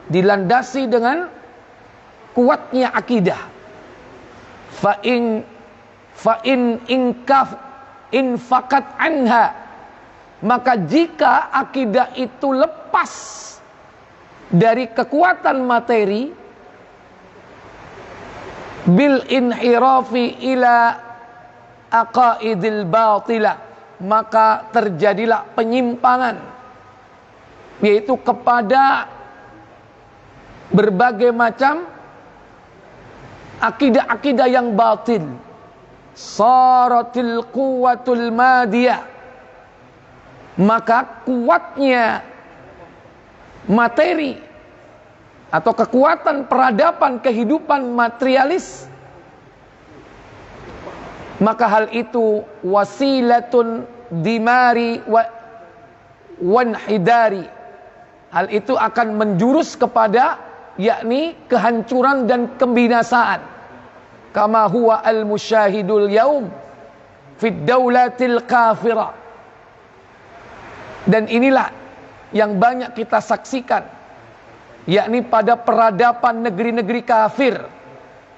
dilandasi dengan kuatnya akidah. Fa'in infakat anha, maka jika akidah itu lepas dari kekuatan materi, bil inhirafi ila aqaidil batilah, maka terjadilah penyimpangan, yaitu kepada berbagai macam akidah-akidah yang batil. Saratil quwwatul madiyah, maka kuatnya materi atau kekuatan peradaban kehidupan materialis, maka hal itu wasilatun dimari wanhidari, hal itu akan menjurus kepada yakni kehancuran dan kebinasaan. Kama huwa al-musyahidul yaum fid daulatil kafirah. Dan inilah yang banyak kita saksikan, yakni pada peradaban negeri-negeri kafir,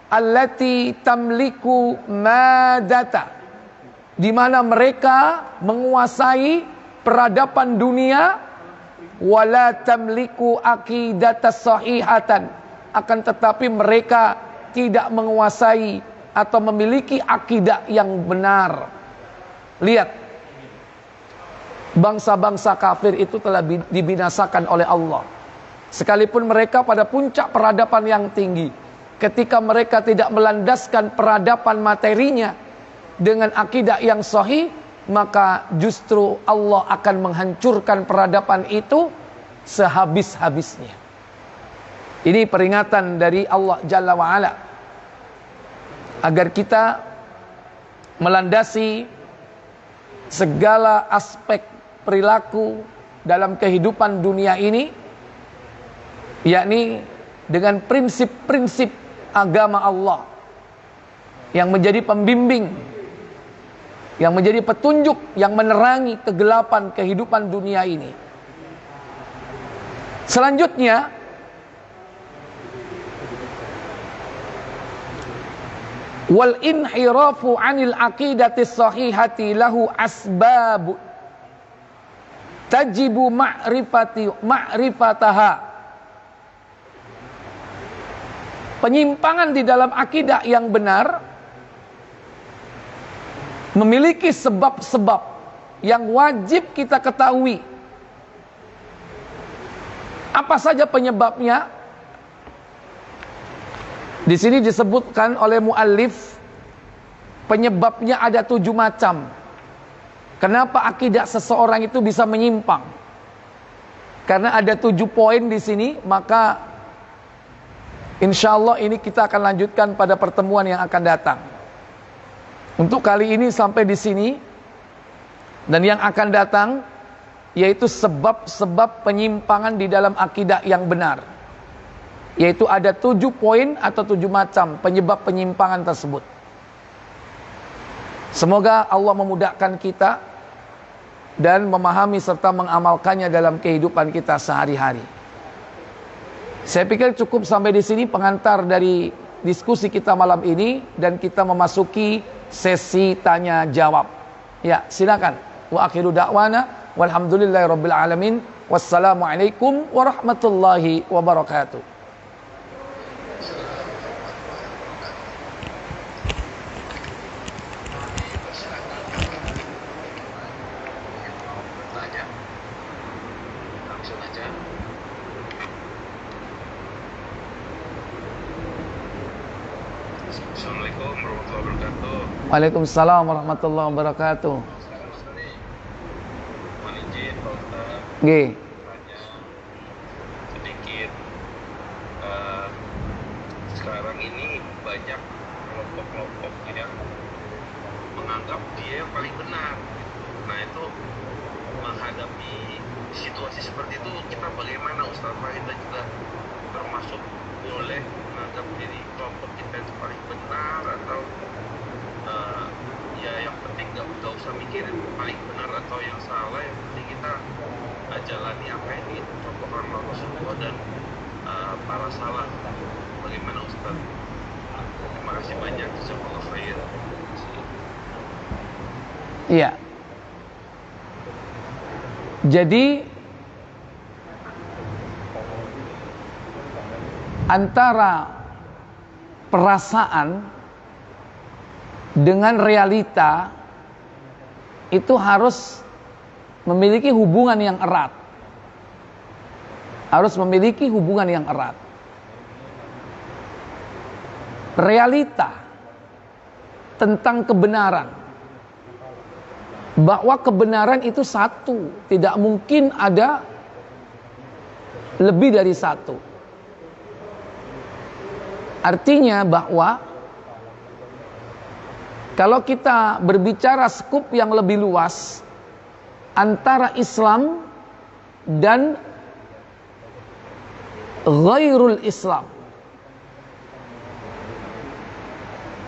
allati tamliku madata, di mana mereka menguasai peradaban dunia, wala tamliku aqidatas sahihatan, akan tetapi mereka tidak menguasai atau memiliki akidah yang benar. Lihat, bangsa-bangsa kafir itu telah dibinasakan oleh Allah. Sekalipun mereka pada puncak peradaban yang tinggi, ketika mereka tidak melandaskan peradaban materinya dengan akidah yang sahih, maka justru Allah akan menghancurkan peradaban itu sehabis-habisnya. Ini peringatan dari Allah Jalla wa'ala, agar kita melandasi segala aspek perilaku dalam kehidupan dunia ini, yakni dengan prinsip-prinsip agama Allah yang menjadi pembimbing, yang menjadi petunjuk, yang menerangi kegelapan kehidupan dunia ini. Selanjutnya, wal inhirafu 'anil aqidati sahihati lahu asbab tajibu ma'rifataha. Penyimpangan di dalam akidah yang benar memiliki sebab-sebab yang wajib kita ketahui. Apa saja penyebabnya? Di sini disebutkan oleh muallif, penyebabnya ada 7 macam. Kenapa akidah seseorang itu bisa menyimpang? Karena ada 7 poin di sini, maka insya Allah ini kita akan lanjutkan pada pertemuan yang akan datang. Untuk kali ini sampai di sini, dan yang akan datang yaitu sebab-sebab penyimpangan di dalam akidah yang benar. Yaitu ada 7 poin atau 7 macam penyebab penyimpangan tersebut. Semoga Allah memudahkan kita dan memahami serta mengamalkannya dalam kehidupan kita sehari-hari. Saya pikir cukup sampai di sini pengantar dari diskusi kita malam ini, dan kita memasuki sesi tanya jawab. Ya, silakan. Wa akhiru da'wana walhamdulillahirabbil alamin. Wassalamualaikum warahmatullahi wabarakatuh. Assalamualaikum warahmatullahi wabarakatuh. Waalaikumsalam warahmatullahi wabarakatuh. Mohon izin Pak Ustaz, Nggih. tanya sedikit. Sekarang ini banyak kelompok-kelompok yang menganggap dia yang paling benar. Nah, itu menghadapi situasi seperti itu kita bagaimana Ustaz? Apa kita juga termasuk boleh menganggap diri kelompok kita itu paling benar, atau ya yang penting gak usah mikirin paling benar atau yang salah, yang penting kita jalani apa yang dicontohkan Rasulullah dan para salaf. Bagaimana Ustaz? Terima kasih banyak. Jazakallahu khair. Iya. Jadi antara perasaan dengan realita itu harus memiliki hubungan yang erat. Harus memiliki hubungan yang erat. Realita tentang kebenaran, bahwa kebenaran itu satu, tidak mungkin ada lebih dari satu. Artinya bahwa kalau kita berbicara skup yang lebih luas antara Islam dan ghairul Islam,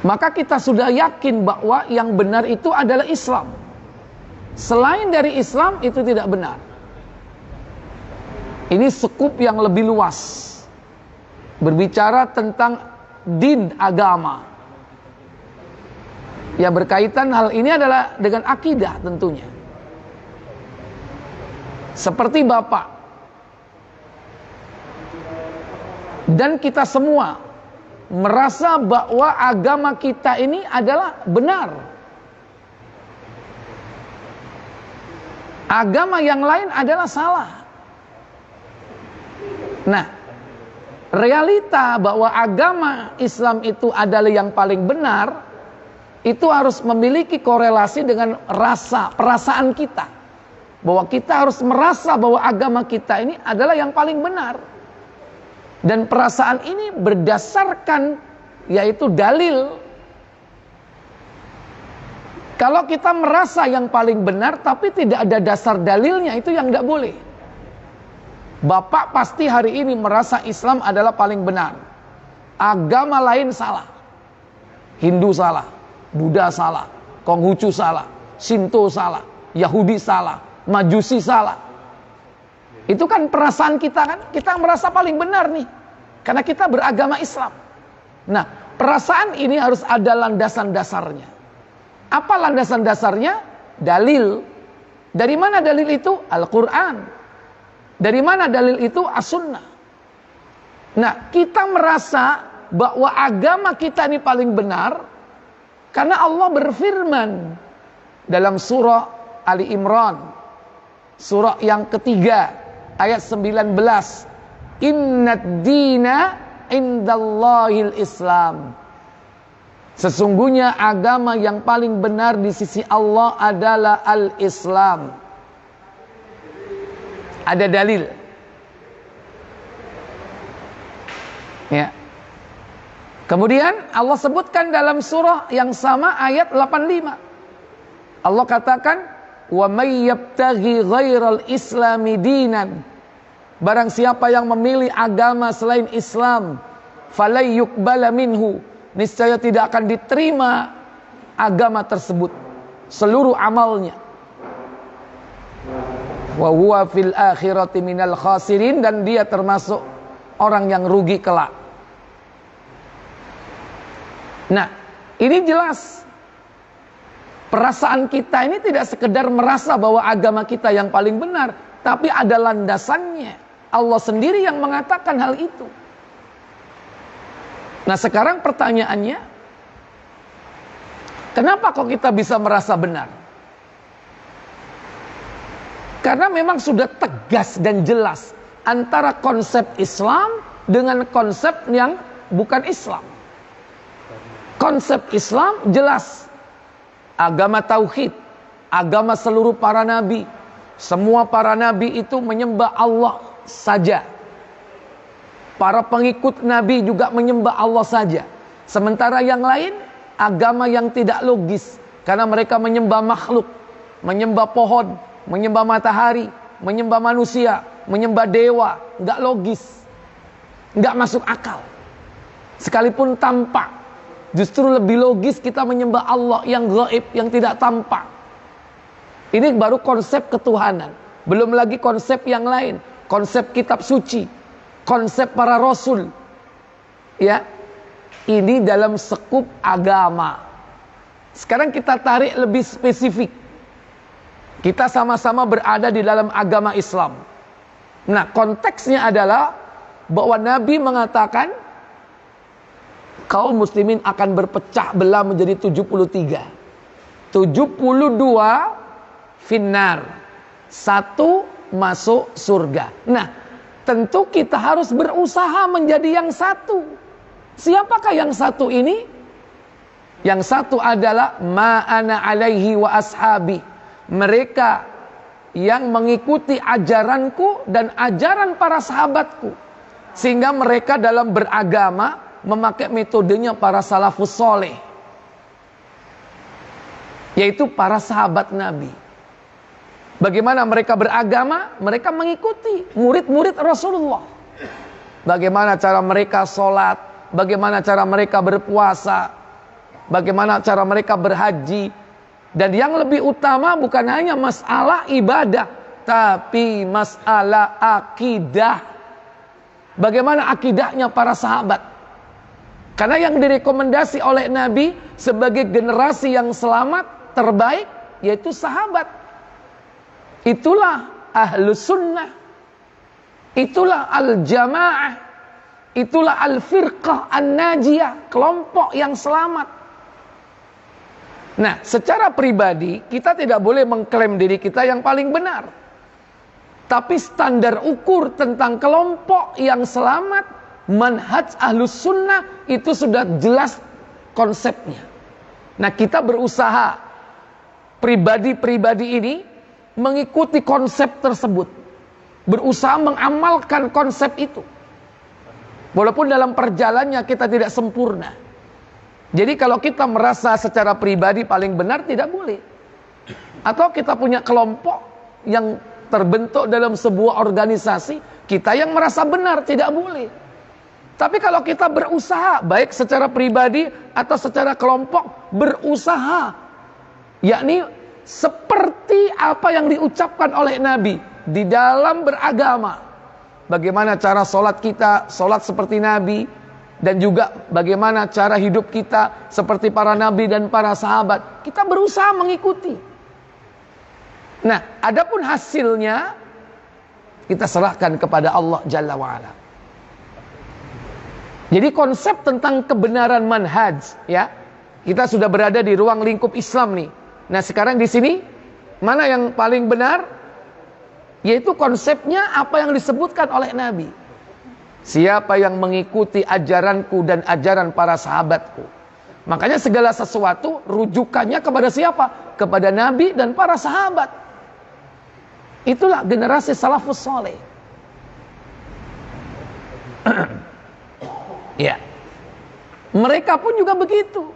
maka kita sudah yakin bahwa yang benar itu adalah Islam. Selain dari Islam itu tidak benar. Ini skup yang lebih luas, berbicara tentang din, agama. Ya, berkaitan hal ini adalah dengan akidah tentunya. Seperti Bapak Dan kita semua merasa bahwa agama kita ini adalah benar. Agama yang lain adalah salah. Nah, realita bahwa agama Islam itu adalah yang paling benar, itu harus memiliki korelasi dengan perasaan kita. Bahwa kita harus merasa bahwa agama kita ini adalah yang paling benar. Dan perasaan ini berdasarkan yaitu dalil. Kalau kita merasa yang paling benar tapi tidak ada dasar dalilnya, itu yang tidak boleh. Bapak pasti hari ini merasa Islam adalah paling benar. Agama lain salah. Hindu salah, Buddha salah, Konghucu salah, Shinto salah, Yahudi salah, Majusi salah. Itu kan perasaan kita kan, kita merasa paling benar nih, karena kita beragama Islam. Nah, perasaan ini harus ada landasan dasarnya. Apa landasan dasarnya? Dalil. Dari mana dalil itu? Al-Quran. Dari mana dalil itu? As-Sunnah. Nah, kita merasa bahwa agama kita ini paling benar karena Allah berfirman dalam surah Ali Imran, surah yang ketiga, ayat 19, Innad dina indallahil Islam. Sesungguhnya agama yang paling benar di sisi Allah adalah al-Islam. Ada dalil. Ya. Kemudian Allah sebutkan dalam surah yang sama ayat 85. Allah katakan, "Wa may yabtaghi ghairal islami dinan." Barang siapa yang memilih agama selain Islam, falay yuqbala minhu, niscaya tidak akan diterima agama tersebut, seluruh amalnya. Wa huwa fil akhirati minal khasirin, dan dia termasuk orang yang rugi kelak. Nah, ini jelas perasaan kita ini tidak sekedar merasa bahwa agama kita yang paling benar, tapi ada landasannya. Allah sendiri yang mengatakan hal itu. Nah, sekarang pertanyaannya, kenapa kok kita bisa merasa benar? Karena memang sudah tegas dan jelas antara konsep Islam dengan konsep yang bukan Islam. Konsep Islam jelas, agama tauhid, agama seluruh para nabi. Semua para nabi itu menyembah Allah saja. Para pengikut nabi juga menyembah Allah saja. Sementara yang lain, agama yang tidak logis, karena mereka menyembah makhluk, menyembah pohon, menyembah matahari, menyembah manusia, menyembah dewa. Nggak logis, nggak masuk akal. Sekalipun tampak, justru lebih logis kita menyembah Allah yang gaib, yang tidak tampak. Ini baru konsep ketuhanan. Belum lagi konsep yang lain, konsep kitab suci, konsep para rasul. Ya, ini dalam sekup agama. Sekarang kita tarik lebih spesifik. Kita sama-sama berada di dalam agama Islam. Nah, konteksnya adalah bahwa Nabi mengatakan kaum muslimin akan berpecah belah menjadi 73. 72 finnar. 1 masuk surga. Nah, tentu kita harus berusaha menjadi yang satu. Siapakah yang satu ini? Yang satu adalah ma'ana alaihi wa ashabi. Mereka yang mengikuti ajaranku dan ajaran para sahabatku. Sehingga mereka dalam beragama memakai metodenya para salafus soleh, yaitu para sahabat Nabi. Bagaimana mereka beragama? Mereka mengikuti murid-murid Rasulullah. Bagaimana cara mereka sholat, bagaimana cara mereka berpuasa, bagaimana cara mereka berhaji. Dan yang lebih utama bukan hanya masalah ibadah, tapi masalah akidah. Bagaimana akidahnya para sahabat? Karena yang direkomendasi oleh Nabi sebagai generasi yang selamat terbaik yaitu sahabat. Itulah ahlus sunnah. Itulah al-jamaah. Itulah al-firqah an-najiyah, kelompok yang selamat. Nah, secara pribadi kita tidak boleh mengklaim diri kita yang paling benar. Tapi standar ukur tentang kelompok yang selamat, manhaj ahlus sunnah, itu sudah jelas konsepnya. Nah, kita berusaha pribadi-pribadi ini mengikuti konsep tersebut, berusaha mengamalkan konsep itu. Walaupun dalam perjalanannya kita tidak sempurna. Jadi kalau kita merasa secara pribadi paling benar, tidak boleh. Atau kita punya kelompok yang terbentuk dalam sebuah organisasi, kita yang merasa benar, tidak boleh. Tapi kalau kita berusaha, baik secara pribadi atau secara kelompok, berusaha, yakni seperti apa yang diucapkan oleh Nabi di dalam beragama. Bagaimana cara sholat kita, sholat seperti Nabi, dan juga bagaimana cara hidup kita seperti para Nabi dan para sahabat. Kita berusaha mengikuti. Nah, adapun hasilnya kita serahkan kepada Allah Jalla wa'ala. Jadi konsep tentang kebenaran manhaj, ya, kita sudah berada di ruang lingkup Islam nih. Nah, sekarang di sini mana yang paling benar? Yaitu konsepnya apa yang disebutkan oleh Nabi. Siapa yang mengikuti ajaranku dan ajaran para sahabatku. Makanya segala sesuatu rujukannya kepada siapa? Kepada Nabi dan para sahabat. Itulah generasi salafus soleh. Ya, mereka pun juga begitu.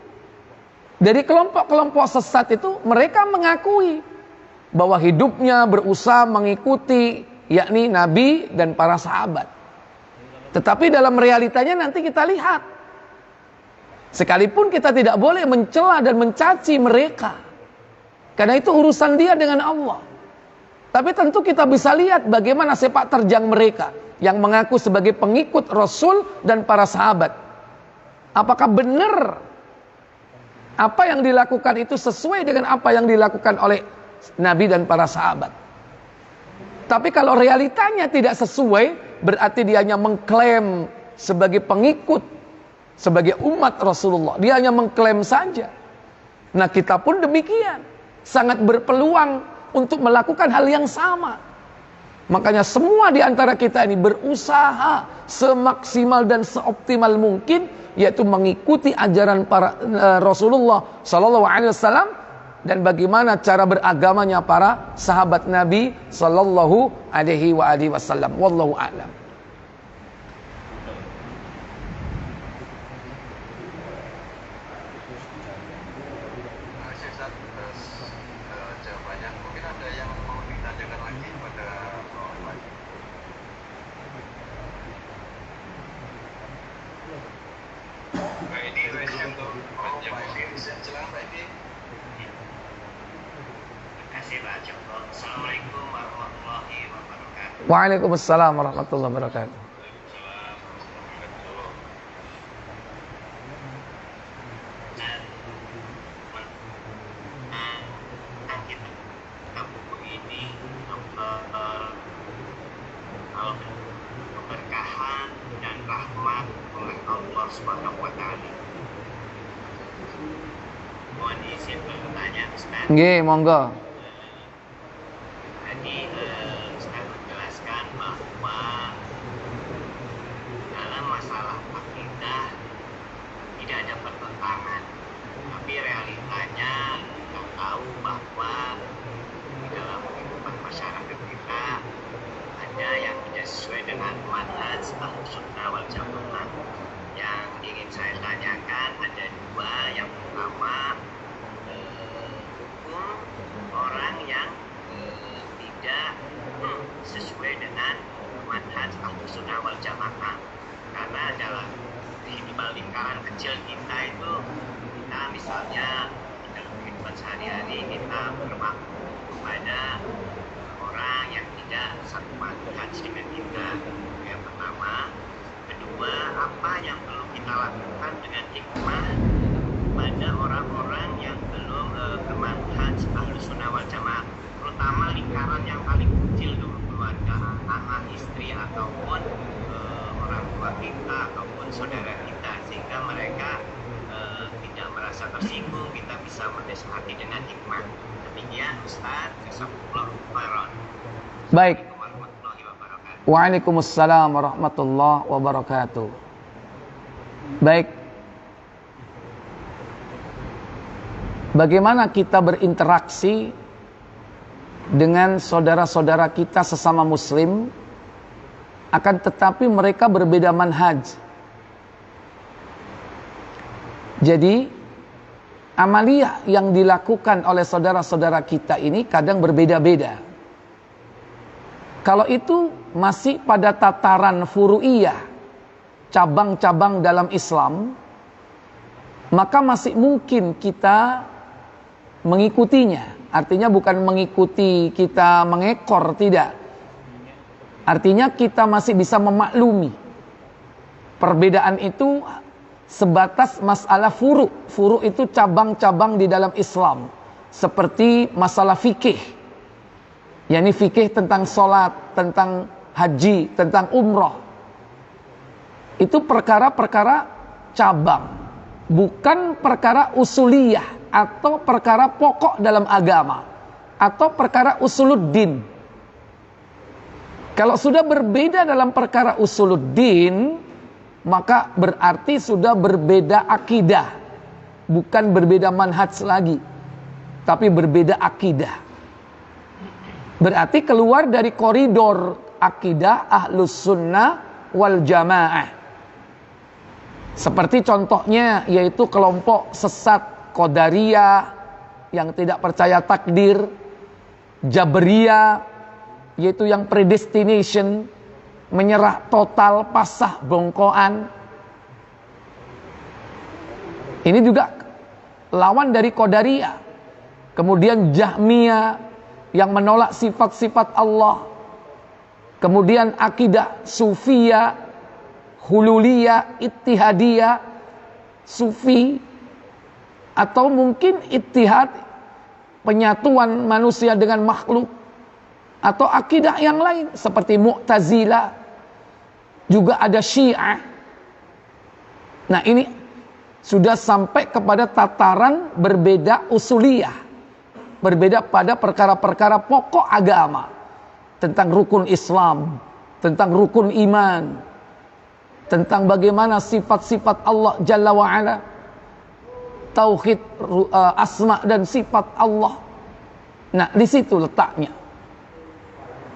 Dari kelompok-kelompok sesat itu, mereka mengakui bahwa hidupnya berusaha mengikuti, yakni Nabi dan para sahabat. Tetapi dalam realitanya nanti kita lihat, sekalipun kita tidak boleh mencela dan mencaci mereka, karena itu urusan dia dengan Allah. Tapi tentu kita bisa lihat bagaimana sepak terjang mereka yang mengaku sebagai pengikut Rasul dan para sahabat. Apakah benar apa yang dilakukan itu sesuai dengan apa yang dilakukan oleh Nabi dan para sahabat? Tapi kalau realitanya tidak sesuai, berarti dia hanya mengklaim sebagai pengikut, sebagai umat Rasulullah. Dia hanya mengklaim saja. Nah, kita pun demikian, sangat berpeluang untuk melakukan hal yang sama. Makanya semua di antara kita ini berusaha semaksimal dan seoptimal mungkin, yaitu mengikuti ajaran para Rasulullah Sallallahu Alaihi Wasallam dan bagaimana cara beragamanya para sahabat Nabi Sallallahu Alaihi Wasallam. Wallahu a'lam. Jawabannya mungkin ada yang mau ditanyakan lagi pada Pak Edi, silakan Pak Edi. Terima kasih Pak Joko. Assalamualaikum warahmatullahi wabarakatuh. Waalaikumsalam warahmatullahi wabarakatuh. Keberkahan dan rahmat oleh Allah Subhanahu wa taala. Mohon izin bertanya, Ustaz. Nggih, monggo. Tadi Ustaz menjelaskan bahwa dalam masalah akidah tidak ada pertentangan. Tapi realitanya kita tahu bahwa di dalam kehidupan masyarakat kita ada yang tidak sesuai dengan manhaj Ahlus Sunnah wal Jamaah. Yang ingin saya tanyakan ada dua. Yang pertama, hukum orang yang tidak sesuai dengan manhaj Ahlus Sunnah wal Jamaah. Karena dalam minimal lingkaran kecil kita itu, kita misalnya dalam kehidupan sehari-hari kita bermakna kepada orang yang tidak satu manhaj dengan kita. Yang pertama. Kedua, apa yang perlu kita lakukan dengan hikmah pada orang-orang yang belum bermanhaj Ahlus Sunnah wal Jamaah, terutama lingkaran yang paling kecil dulu, keluarga, anak, istri, ataupun orang tua kita saudara kita sehingga mereka tidak merasa tersinggung, kita bisa menasihati dengan hikmah. Demikian Ustaz, jazakumullah khairan. Baik. Assalamualaikum warahmatullahi wabarakatuh. Waalaikumsalam warahmatullahi wabarakatuh. Baik. Bagaimana kita berinteraksi dengan saudara-saudara kita sesama muslim, akan tetapi mereka berbeda manhaj. Jadi amaliyah yang dilakukan oleh saudara-saudara kita ini kadang berbeda-beda. Kalau itu masih pada tataran furu'iyah, cabang-cabang dalam Islam, maka masih mungkin kita mengikutinya. Artinya bukan mengikuti kita mengekor, tidak. Artinya kita masih bisa memaklumi. Perbedaan itu sebatas masalah furu'. Furu' itu cabang-cabang di dalam Islam. Seperti masalah fikih. yakni fikih tentang sholat, tentang haji, tentang umroh. Itu perkara-perkara cabang, bukan perkara usuliyah atau perkara pokok dalam agama atau perkara usuluddin. Kalau sudah berbeda dalam perkara usuluddin, maka berarti sudah berbeda akidah, bukan berbeda manhaj lagi, tapi berbeda akidah. Berarti keluar dari koridor akidah ahlus sunnah wal jamaah. Seperti contohnya yaitu kelompok sesat Qadariyah yang tidak percaya takdir, Jabriyah yaitu yang predestination, menyerah total, pasah bongkoan. Ini juga lawan dari Qadariyah. Kemudian Jahmiyah yang menolak sifat-sifat Allah. Kemudian akidah Sufiyah, Hululiyah, Ittihadiyah, Sufi, atau mungkin Ittihad, penyatuan manusia dengan makhluk, atau akidah yang lain seperti Mu'tazilah, juga ada Syiah. Nah, ini sudah sampai kepada tataran berbeda usuliyah, berbeda pada perkara-perkara pokok agama, tentang rukun Islam, tentang rukun iman, tentang bagaimana sifat-sifat Allah Jalla wa'ala, tauhid asma dan sifat Allah. Nah, di situ letaknya.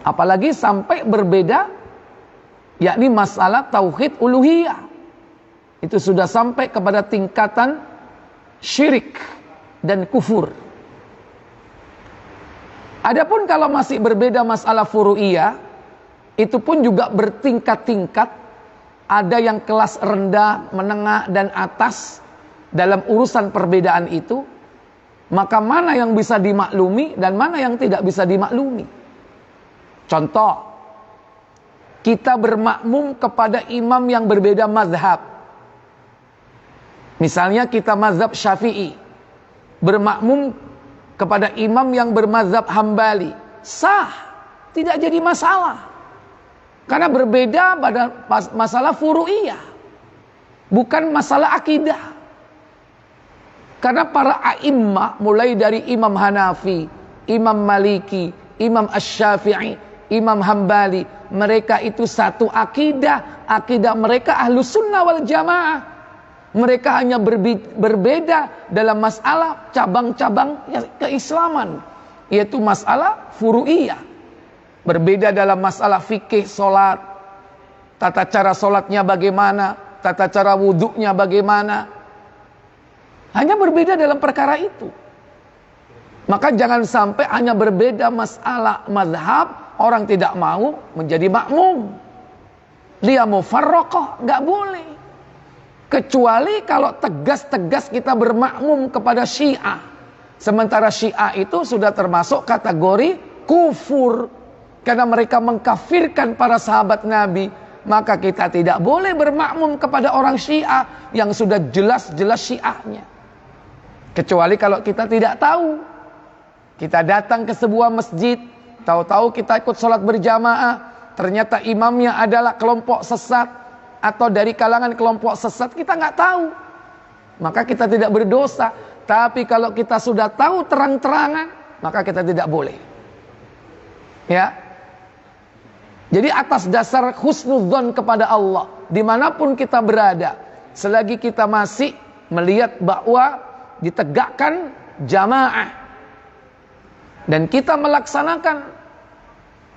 Apalagi sampai berbeda, yakni masalah tauhid uluhiyah. Itu sudah sampai kepada tingkatan syirik dan kufur. Adapun kalau masih berbeda masalah furu'iyah, itu pun juga bertingkat-tingkat. Ada yang kelas rendah, menengah, dan atas dalam urusan perbedaan itu. Maka mana yang bisa dimaklumi dan mana yang tidak bisa dimaklumi. Contoh, kita bermakmum kepada imam yang berbeda mazhab. Misalnya kita mazhab Syafi'i, bermakmum kepada imam yang bermazhab Hambali, sah, tidak jadi masalah. Karena berbeda pada masalah furu'iyah, bukan masalah akidah. Karena para a'immah, mulai dari Imam Hanafi, Imam Maliki, Imam Asy-Syafi'i, Imam Hambali, mereka itu satu akidah. Akidah mereka ahlus sunnah wal jamaah. Mereka hanya berbeda dalam masalah cabang-cabang keislaman, yaitu masalah furu'iyah. Berbeda dalam masalah fikih solat, tata cara solatnya bagaimana, tata cara wuduknya bagaimana. Hanya berbeda dalam perkara itu. Maka jangan sampai hanya berbeda masalah mazhab, orang tidak mau menjadi makmum. Dia mau farraqah, nggak boleh. Kecuali kalau tegas-tegas kita bermakmum kepada Syiah. Sementara Syiah itu sudah termasuk kategori kufur. Karena mereka mengkafirkan para sahabat Nabi. Maka kita tidak boleh bermakmum kepada orang Syiah yang sudah jelas-jelas Syiahnya. Kecuali kalau kita tidak tahu. Kita datang ke sebuah masjid, tahu-tahu kita ikut sholat berjamaah, ternyata imamnya adalah kelompok sesat. atau dari kalangan kelompok sesat, kita nggak tahu. Maka kita tidak berdosa. Tapi kalau kita sudah tahu terang-terangan, maka kita tidak boleh. Ya. Jadi atas dasar husnudzon kepada Allah, dimanapun kita berada, selagi kita masih melihat bahwa ditegakkan jamaah dan kita melaksanakan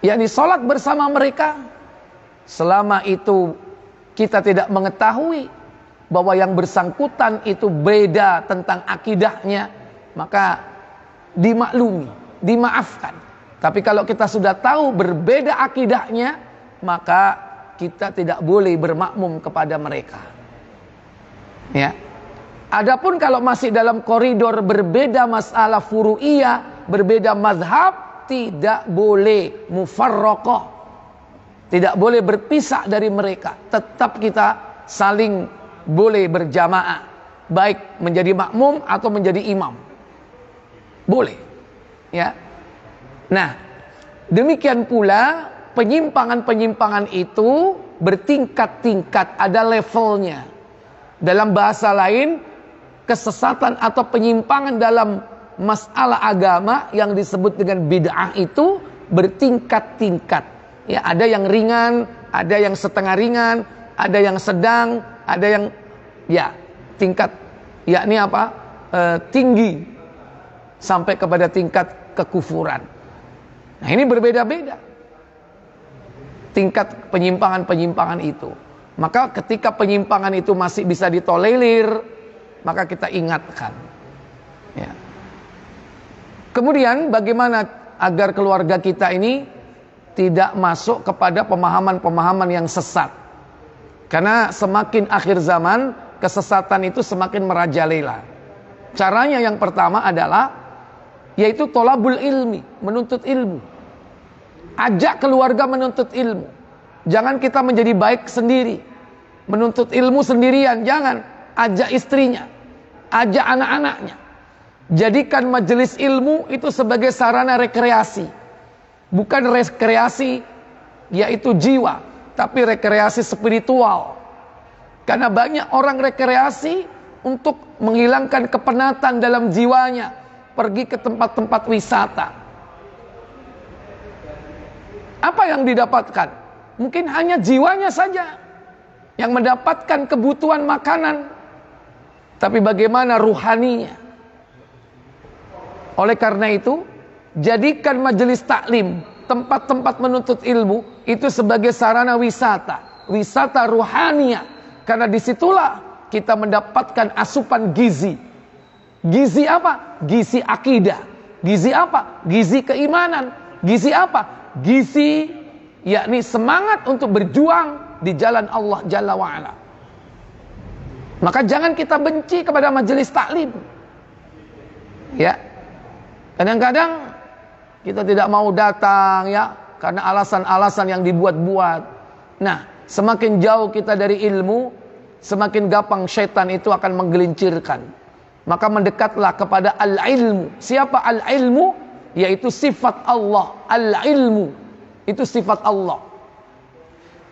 yakni sholat bersama mereka, selama itu kita tidak mengetahui bahwa yang bersangkutan itu beda tentang akidahnya, maka dimaklumi, dimaafkan. Tapi kalau kita sudah tahu berbeda akidahnya, maka kita tidak boleh bermakmum kepada mereka. Ya. Adapun kalau masih dalam koridor berbeda masalah furu'iyah, berbeda mazhab, tidak boleh mufarraqah, tidak boleh berpisah dari mereka. Tetap kita saling boleh berjamaah, baik menjadi makmum atau menjadi imam, boleh. Ya. Nah, demikian pula penyimpangan-penyimpangan itu bertingkat-tingkat, ada levelnya. Dalam bahasa lain, kesesatan atau penyimpangan dalam masalah agama yang disebut dengan bid'ah itu bertingkat-tingkat. Ya, ada yang ringan, ada yang setengah ringan, ada yang sedang, ada yang ya tingkat yakni apa? Tinggi sampai kepada tingkat kekufuran. Nah, ini berbeda-beda tingkat penyimpangan-penyimpangan itu. Maka ketika penyimpangan itu masih bisa ditolerir, maka kita ingatkan. Ya. Kemudian bagaimana agar keluarga kita ini tidak masuk kepada pemahaman-pemahaman yang sesat? Karena semakin akhir zaman, kesesatan itu semakin merajalela. Caranya yang pertama adalah yaitu tolabul ilmi, menuntut ilmu. Ajak keluarga menuntut ilmu. Jangan kita menjadi baik sendiri, menuntut ilmu sendirian. Jangan. Ajak istrinya, ajak anak-anaknya. Jadikan majelis ilmu itu sebagai sarana rekreasi. Bukan rekreasi yaitu jiwa, tapi rekreasi spiritual. Karena banyak orang rekreasi untuk menghilangkan kepenatan dalam jiwanya, pergi ke tempat-tempat wisata. Apa yang didapatkan? Mungkin hanya jiwanya saja yang mendapatkan kebutuhan makanan, tapi bagaimana ruhaninya? Oleh karena itu, jadikan majelis taklim, tempat-tempat menuntut ilmu itu sebagai sarana wisata, wisata ruhania. Karena disitulah kita mendapatkan asupan gizi. Gizi apa? Gizi akidah. Gizi apa? Gizi keimanan. Gizi apa? Gizi yakni semangat untuk berjuang di jalan Allah Jalla wa'ala. Maka jangan kita benci kepada majelis taklim. Ya. Kadang-kadang kita tidak mau datang ya karena alasan-alasan yang dibuat-buat. Nah, semakin jauh kita dari ilmu, semakin gampang syaitan itu akan menggelincirkan. Maka mendekatlah kepada al-ilmu. Siapa al-ilmu? Yaitu sifat Allah. Al-ilmu itu sifat Allah.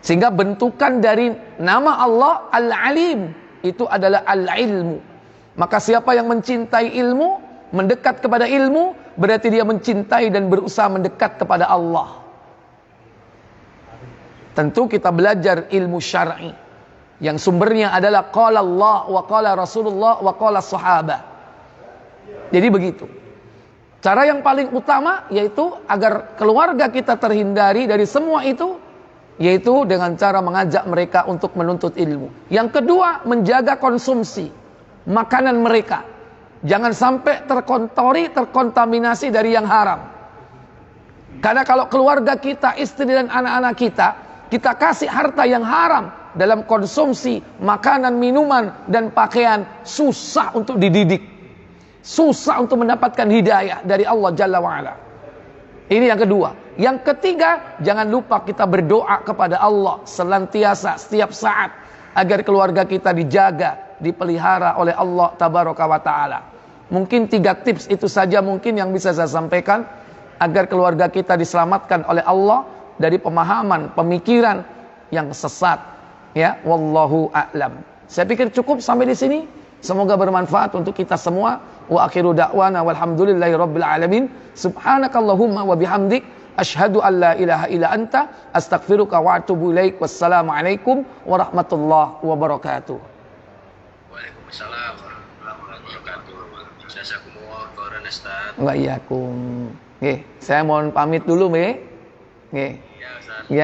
Sehingga bentukan dari nama Allah Al-Alim itu adalah al-ilmu. Maka siapa yang mencintai ilmu, mendekat kepada ilmu, berarti dia mencintai dan berusaha mendekat kepada Allah. Tentu kita belajar ilmu syar'i yang sumbernya adalah qala Allah wa qala Rasulullah wa qala sahabat. Jadi begitu. Cara yang paling utama yaitu agar keluarga kita terhindari dari semua itu, yaitu dengan cara mengajak mereka untuk menuntut ilmu. Yang kedua, menjaga konsumsi makanan mereka. Jangan sampai terkontaminasi dari yang haram. Karena kalau keluarga kita, istri dan anak-anak kita kasih harta yang haram dalam konsumsi makanan, minuman, dan pakaian, susah untuk dididik. Susah untuk mendapatkan hidayah dari Allah Jalla wa'ala. Ini yang kedua. Yang ketiga, jangan lupa kita berdoa kepada Allah senantiasa setiap saat agar keluarga kita dijaga, dipelihara oleh Allah Tabaraka wa Ta'ala. Mungkin 3 tips itu saja mungkin yang bisa saya sampaikan agar keluarga kita diselamatkan oleh Allah dari pemahaman, pemikiran yang sesat. Ya, wallahu a'lam. Saya pikir cukup sampai di sini. Semoga bermanfaat untuk kita semua. Wa akhiru da'wana walhamdulillahi rabbil alamin. Subhanakallahumma wa bihamdik asyhadu an la ilaha illa anta astaghfiruka wa atubu ilaik. Wassalamualaikum warahmatullahi wabarakatuh. Waalaikumsalam warahmatullahi wabarakatuh. Jazakumullah khairan Ustaz. Wa iyyakum. Nggih, saya mohon pamit dulu nggih. Nggih. Iya Ustaz. Ya.